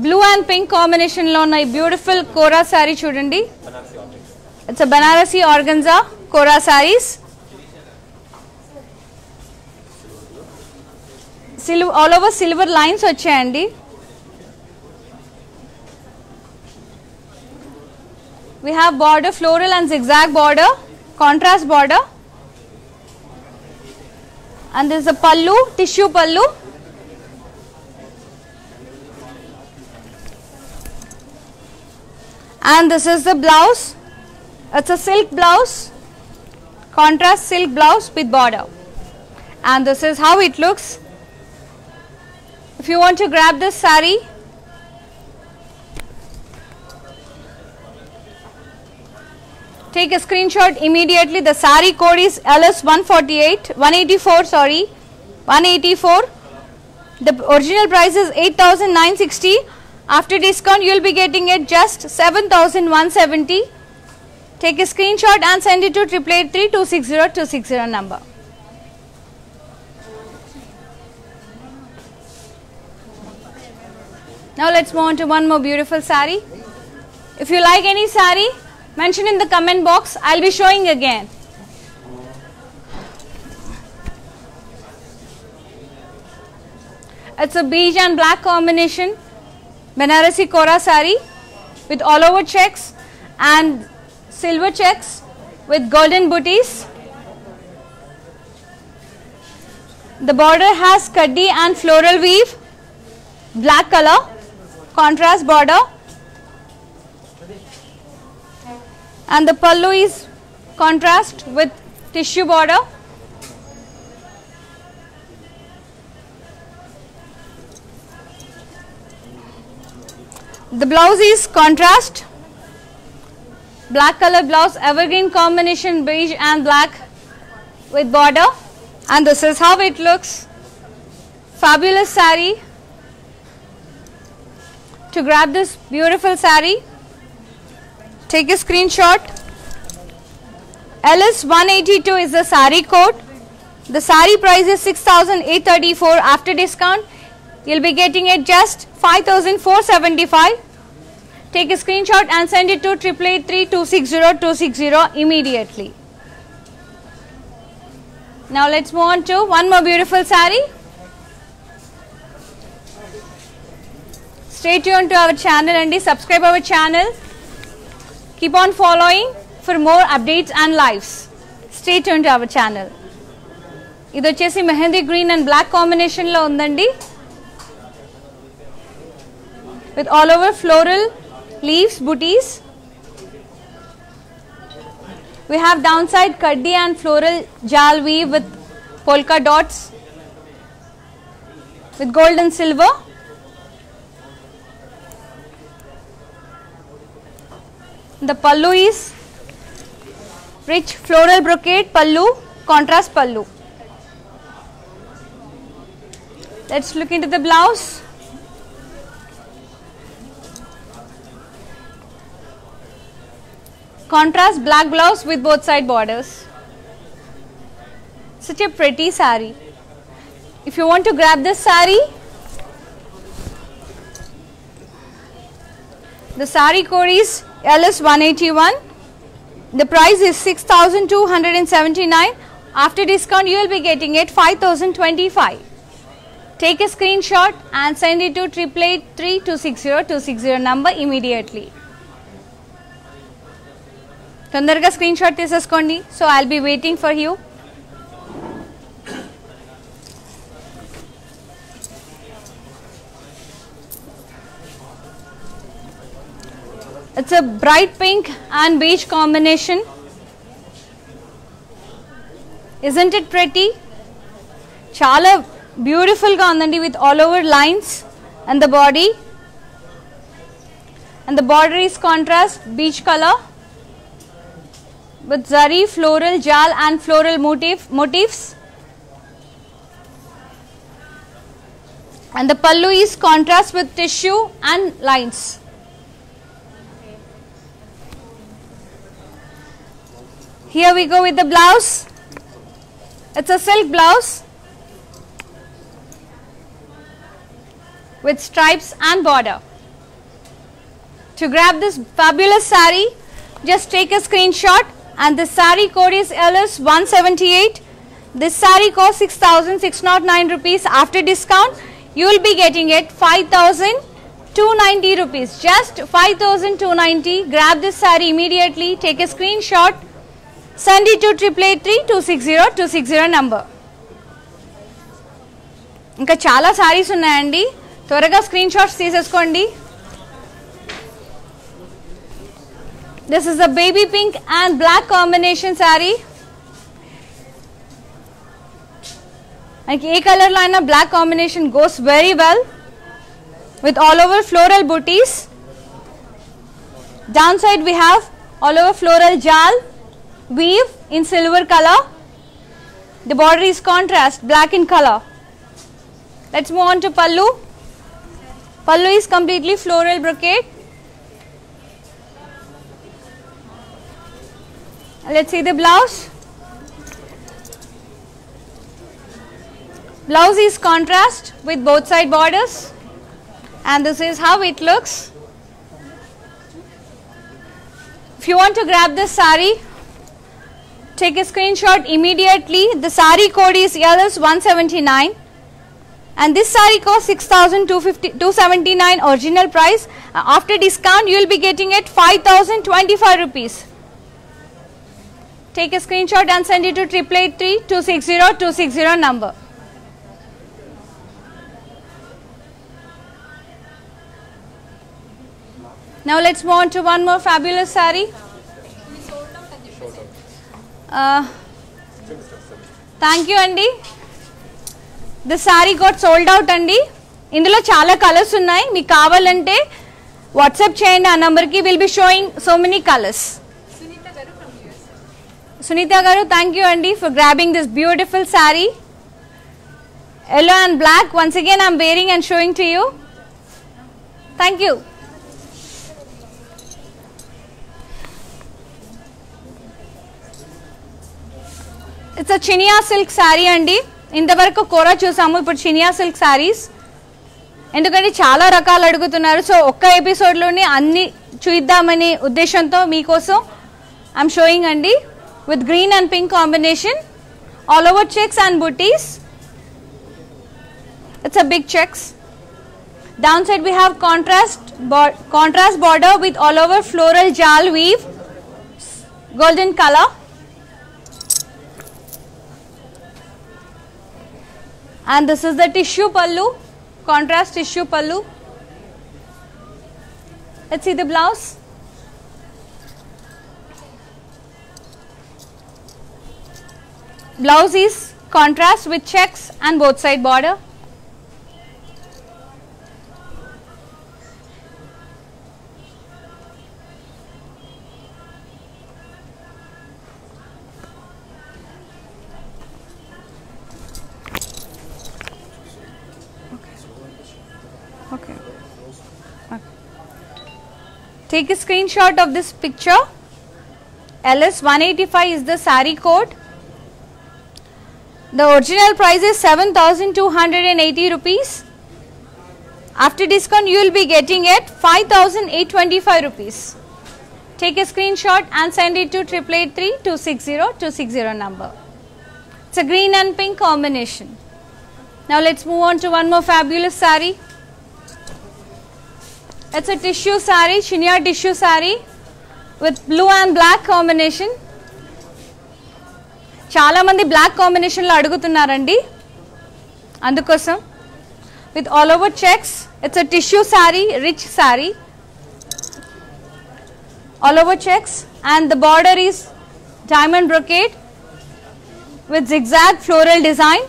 [SPEAKER 1] blue and pink combination లో ఉన్న beautiful Kora saree చూడండి. It's a Banarasi organza Kora sarees. All over silver lines వచ్చాయండి. We have border floral and zigzag border, contrast border, and this is a pallu, tissue pallu, and this is the blouse. It's a silk blouse, contrast silk blouse with border, and this is how it looks. If you want to grab this saree, take a screenshot immediately. The sari code is LS 184. The original price is 8,960. After discount, you will be getting it just 7,170. Take a screenshot and send it to 8883260260 number. Now let's move on to one more beautiful sari. If you like any sari, mention in the comment box. I'll be showing again. It's a beige and black combination Banarasi Kora sari with all over checks and silver checks with golden booties. The border has kaddi and floral weave, black color, contrast border, and the pallu is contrast with tissue border. The blouse is contrast, black color blouse, evergreen combination beige and black with border, and this is how it looks. Fabulous sari. To grab this beautiful sari, take a screenshot. LS 182 is the sari code. The sari price is 6,834. After discount, you'll be getting it just 5,475. Take a screenshot and send it to 8883260260 immediately. Now let's move on to one more beautiful sari. Stay tuned to our channel and subscribe our channel. Keep on following for more updates and lives. Stay tuned to our channel. ఇది వచ్చేసి mehndi green and black combination లో ఉందండి. With all over floral leaves, booties. We have downside kaddi and floral jal weave with polka dots with gold and silver. The pallu is rich floral brocade pallu, contrast pallu. Let's look into the blouse. Contrast black blouse with both side borders. Such a pretty saree. If you want to grab this saree, the saree code is LS181. The price is 6,279. After discount, you will be getting it 5,025. Take a screenshot and send it to 888-3260260 number immediately. తొందరగా screen shot తీసేసుకోండి. So I will be waiting for you. It's a bright pink and beach combination. Isn't it pretty? చాలా బ్యూటిఫుల్గా ఉందండి with all over lines and the body and the border is contrast beach colour with zari, floral, jal and floral motifs, and the pallu is contrast with tissue and lines. Here we go with the blouse. It's a silk blouse with stripes and border. To grab this fabulous saree, just take a screenshot. And the saree code is LS178. This saree costs 6,609 rupees. After discount, you will be getting it 5,290 rupees. Just 5,290. Grab this saree immediately. Take a screenshot. Send it to 888-3260260 number. ఇంకా చాలా సారీస్ ఉన్నాయండి. త్వరగా screen shots తీసేసుకోండి. This is a baby pink and black combination saree. Like a color line of black combination goes very well with all over floral booties. Downside we have all over floral jal weave in silver color. The border is contrast black in color. Let's move on to pallu. Pallu is completely floral brocade. Let's see the blouse. Blouse is contrast with both side borders, and this is how it looks. If you want to grab this saree, take a screenshot immediately. The saree code is LS179, and this saree costs 6,279 original price. After discount, you will be getting it 5,025 rupees. Take a screenshot and send it to 888-260-260 number. Now let's move on to one more fabulous saree. Thank you Andi. The saree got sold out Andi. ఇందులో చాలా colours ఉన్నాయి. మీకు కావాలంటే WhatsApp చేయండి. ఆ నంబర్కి will be showing so many colours. Sunita garu, thank you Andi for grabbing this beautiful saree. Yellow and black. Once again I am wearing and showing to you. Thank you. It's a chinia silk saree Andi. ఇంతవరకు కోరా చూసాము. ఇప్పుడు Chiniya silk saris. ఎందుకంటే చాలా రకాలు అడుగుతున్నారు. So ఒక్క ఎపిసోడ్లోనే అన్ని చూద్దామనే ఉద్దేశంతో మీకోసం ఐ యామ్ షోయింగ్ అండి. With green and pink combination, all over checks and booties. It's a big checks. Downside we have contrast border with all over floral jal weave, golden color. And this is the tissue pallu, contrast tissue pallu. Let's see the blouse. Blouse is contrast with checks and both side border. Okay. Take a screenshot of this picture. LS 185 is the saree code. The original price is 7,280 rupees. After discount you will be getting it 5,825 rupees. Take a screenshot and send it to 8883-260-260 number. It's a green and pink combination. Now let's move on to one more fabulous saree. It's a tissue saree, chiniya tissue saree with blue and black combination. Chala mandi black combination lo adugutunnarandi. Andukosam with all over checks. It's a tissue saree, rich saree. All over checks, and the border is diamond brocade with zigzag floral design.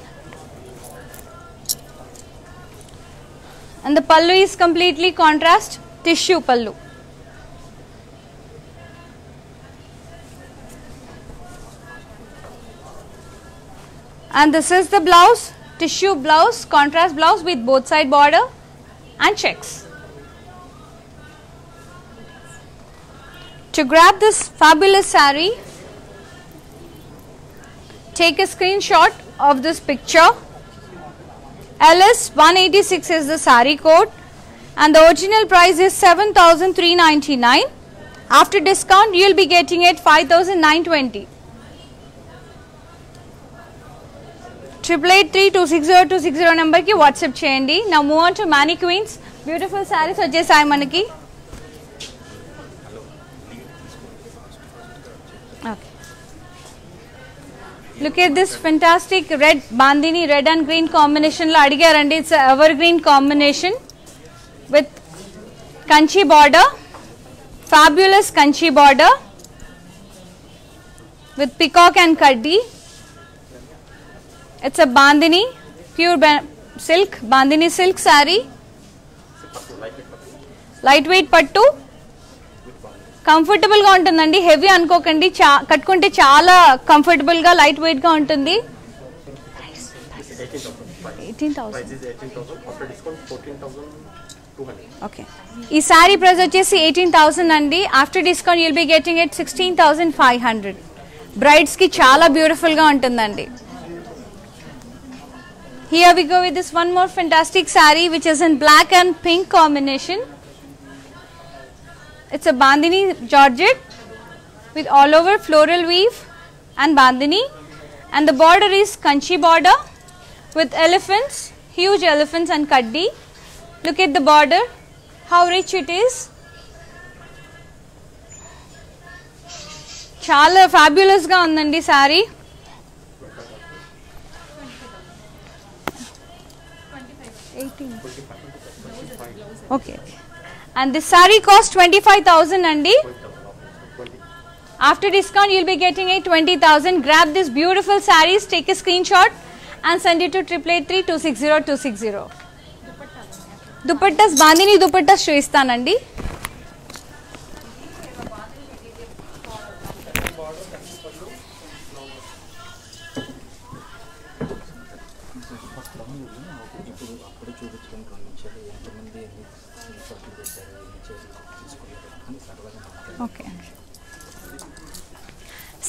[SPEAKER 1] And the pallu is completely contrast tissue pallu. And this is the blouse, tissue blouse, contrast blouse with both side border and checks. To grab this fabulous saree, take a screenshot of this picture. LS 186 is the saree code and the original price is 7,399. After discount you will be getting it 5,920. 8883-260-260 number ki WhatsApp cheyandi. Now move on to mannequins. Beautiful sarees vachesai manaki. Okay. Look at this fantastic red bandini, red and green combination lo adigarandi. It's a evergreen combination with kanchi border, fabulous kanchi border with peacock and kaddi. It's a bandini, pure silk, bandini silk saree, lightweight pattu. Comfortable గా ఉంటుందండి, heavy అనుకోకండి, కట్టుకుంటే చాలా comfortable గా light weight గా ఉంటుంది. 18,000. Okay, ఈ sorry price వచ్చేసి 18,000 అండి. After discount you'll be getting it 16,500. Brides కి చాలా బ్యూటిఫుల్ గా ఉంటుందండి. Here we go with this one more fantastic saree which is in black and pink combination. It's a bandini georgette with all over floral weave and bandini, and the border is kanchi border with elephants, huge elephants and kaddi. Look at the border, how rich it is. Chala fabulous ga undandi saree. Okay, and this saree costs 25,000 andi. After discount you will be getting a 20,000. Grab this beautiful sarees, take a screenshot and send it to 8883-260-260. Dupattas, bandini dupattas చూయిస్తానండి. Okay,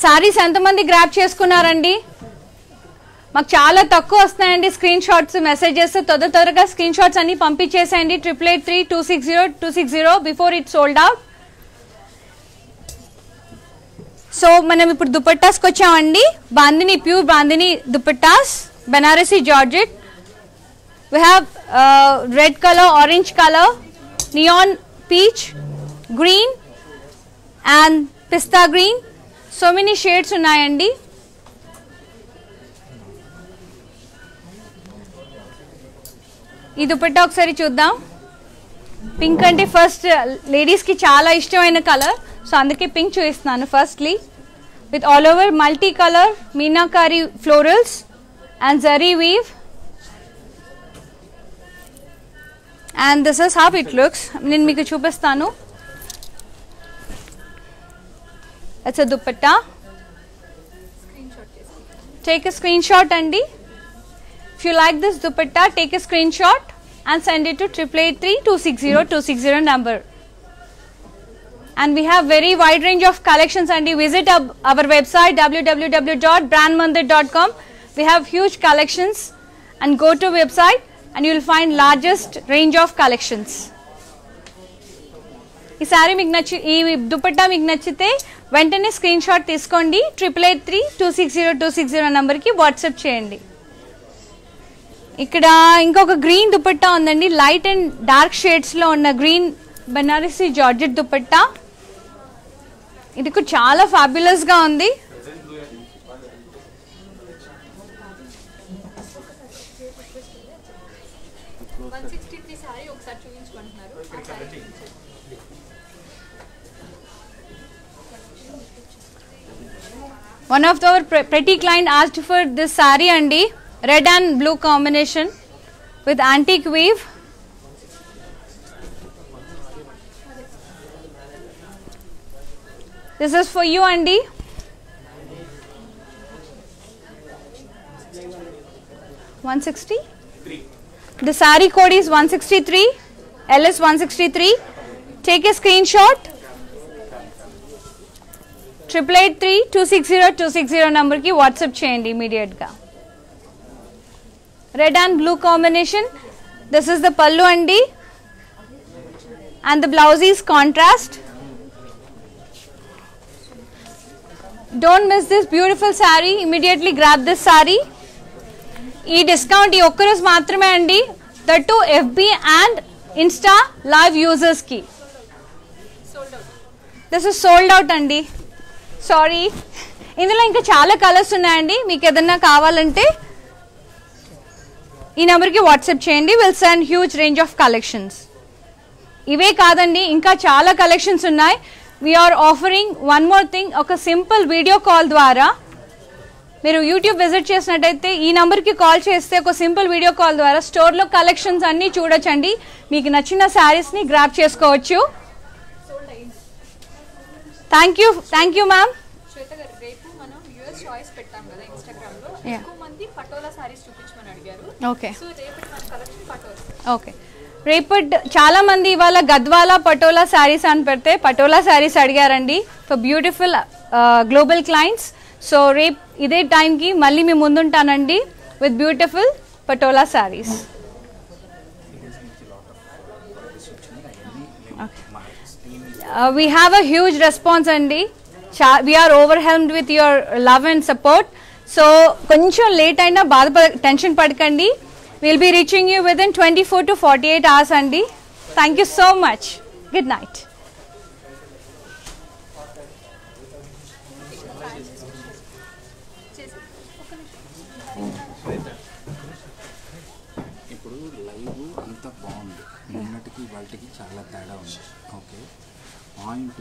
[SPEAKER 1] saris ఎంతమంది grab చేసుకున్నారండి? మాకు చాలా తక్కువ వస్తున్నాయండి screen shots, messages. త్వరగా screen shots అన్ని పంపించేసేయండి 8883-260-260 before it sold out. So మనం ఇప్పుడు దుపట్టాస్కి వచ్చామండి. Bandhani, pure bandhani dupattas, Banarasi georgette. We have red color, orange color, neon peach, green and pista green. So many shades unnayandi. ఈ దుపట్టా ఒకసారి చూద్దాం. పింక్ అంటే ఫస్ట్ లేడీస్కి చాలా ఇష్టమైన కలర్, సో అందుకే పింక్ చూపిస్తున్నాను. Firstly with all over multi colour meenakari florals and zari weave, and this is how it looks. నేను మీకు చూపిస్తాను. It's a dupatta. Take a screen shot అండి. If you like this dupatta, take a screenshot and send it to 8883260260 number. And we have very wide range of collections, and you visit our website www.brandmandir.com. We have huge collections, and go to website and you will find largest range of collections. ఈ sorry మీకు ఈ దుపట్టా మీకు నచ్చితే వెంటనే screen shot తీసుకోండి. 8883260260 నంబర్కి WhatsApp చేయండి. ఇక్కడ ఇంకొక గ్రీన్ దుపట్టా ఉందండి. లైట్ అండ్ డార్క్ షేడ్స్లో ఉన్న గ్రీన్ బనారసి జార్జెట్ దుపట్టా. ఇది కూడా చాలా ఫ్యాబ్యులస్గా ఉంది. One of our pretty client asked for this saree andi, red and blue combination with antique weave. This is for you andi. $160. The saree code is 163, LS 163. Take a screenshot. 8883260260 number ki WhatsApp cheyandi immediate ga. Red and blue combination. This is the pallu andi, and the blouse is contrast. Don't miss this beautiful saree. Immediately grab this saree. Ee discount ee okkaros maatrame andi, that to FB and Insta live users ki. Sold out. This is sold out andi. Sorry, ఇందులో ఇంకా చాలా colours ఉన్నాయండి. మీకు ఏదన్నా కావాలంటే ఈ నెంబర్కి WhatsApp చేయండి. Will send huge range of collections. ఇవే కాదండి, ఇంకా చాలా కలెక్షన్స్ ఉన్నాయి. We are offering one more thing. ఒక సింపుల్ వీడియో కాల్ ద్వారా మీరు యూట్యూబ్ విజిట్ చేసినట్టయితే ఈ నెంబర్కి కాల్ చేస్తే ఒక సింపుల్ వీడియో కాల్ ద్వారా స్టోర్లో కలెక్షన్స్ అన్నీ చూడొచ్చండి. మీకు నచ్చిన శారీస్ని గ్రాబ్ చేసుకోవచ్చు. Thank you ma'am.
[SPEAKER 2] Shweta garu, రేపు మనం యూఎస్ చాయిస్ పెట్టాం కదా ఇన్స్టాగ్రామ్ లో, ఎక్కువ మంది పటోలా సారీస్ చూపించమని అడిగారు.
[SPEAKER 1] ఓకే,
[SPEAKER 2] సో రేపటి మన కలెక్షన్ పటోలా.
[SPEAKER 1] ఓకే, రేపటి చాలా మంది ఇవాళ గద్వాల పటోలా శారీస్ అని పెడితే పటోలా శారీస్ అడిగారండి for beautiful global clients. So రేపు ఇదే టైంకి మళ్ళీ మీ ముందుంటానండి with beautiful Patola saris. We have a huge response andi. We are overwhelmed with your love and support. So koncham late aina tension padakandi. We'll be reaching you within 24 to 48 hours andi. Thank you so much. Good night.
[SPEAKER 3] ఇప్పుడు live అంతా బాగుంది, నిన్నటికి వాళ్ళకి చాలా తేడా ఉంది. Okay, point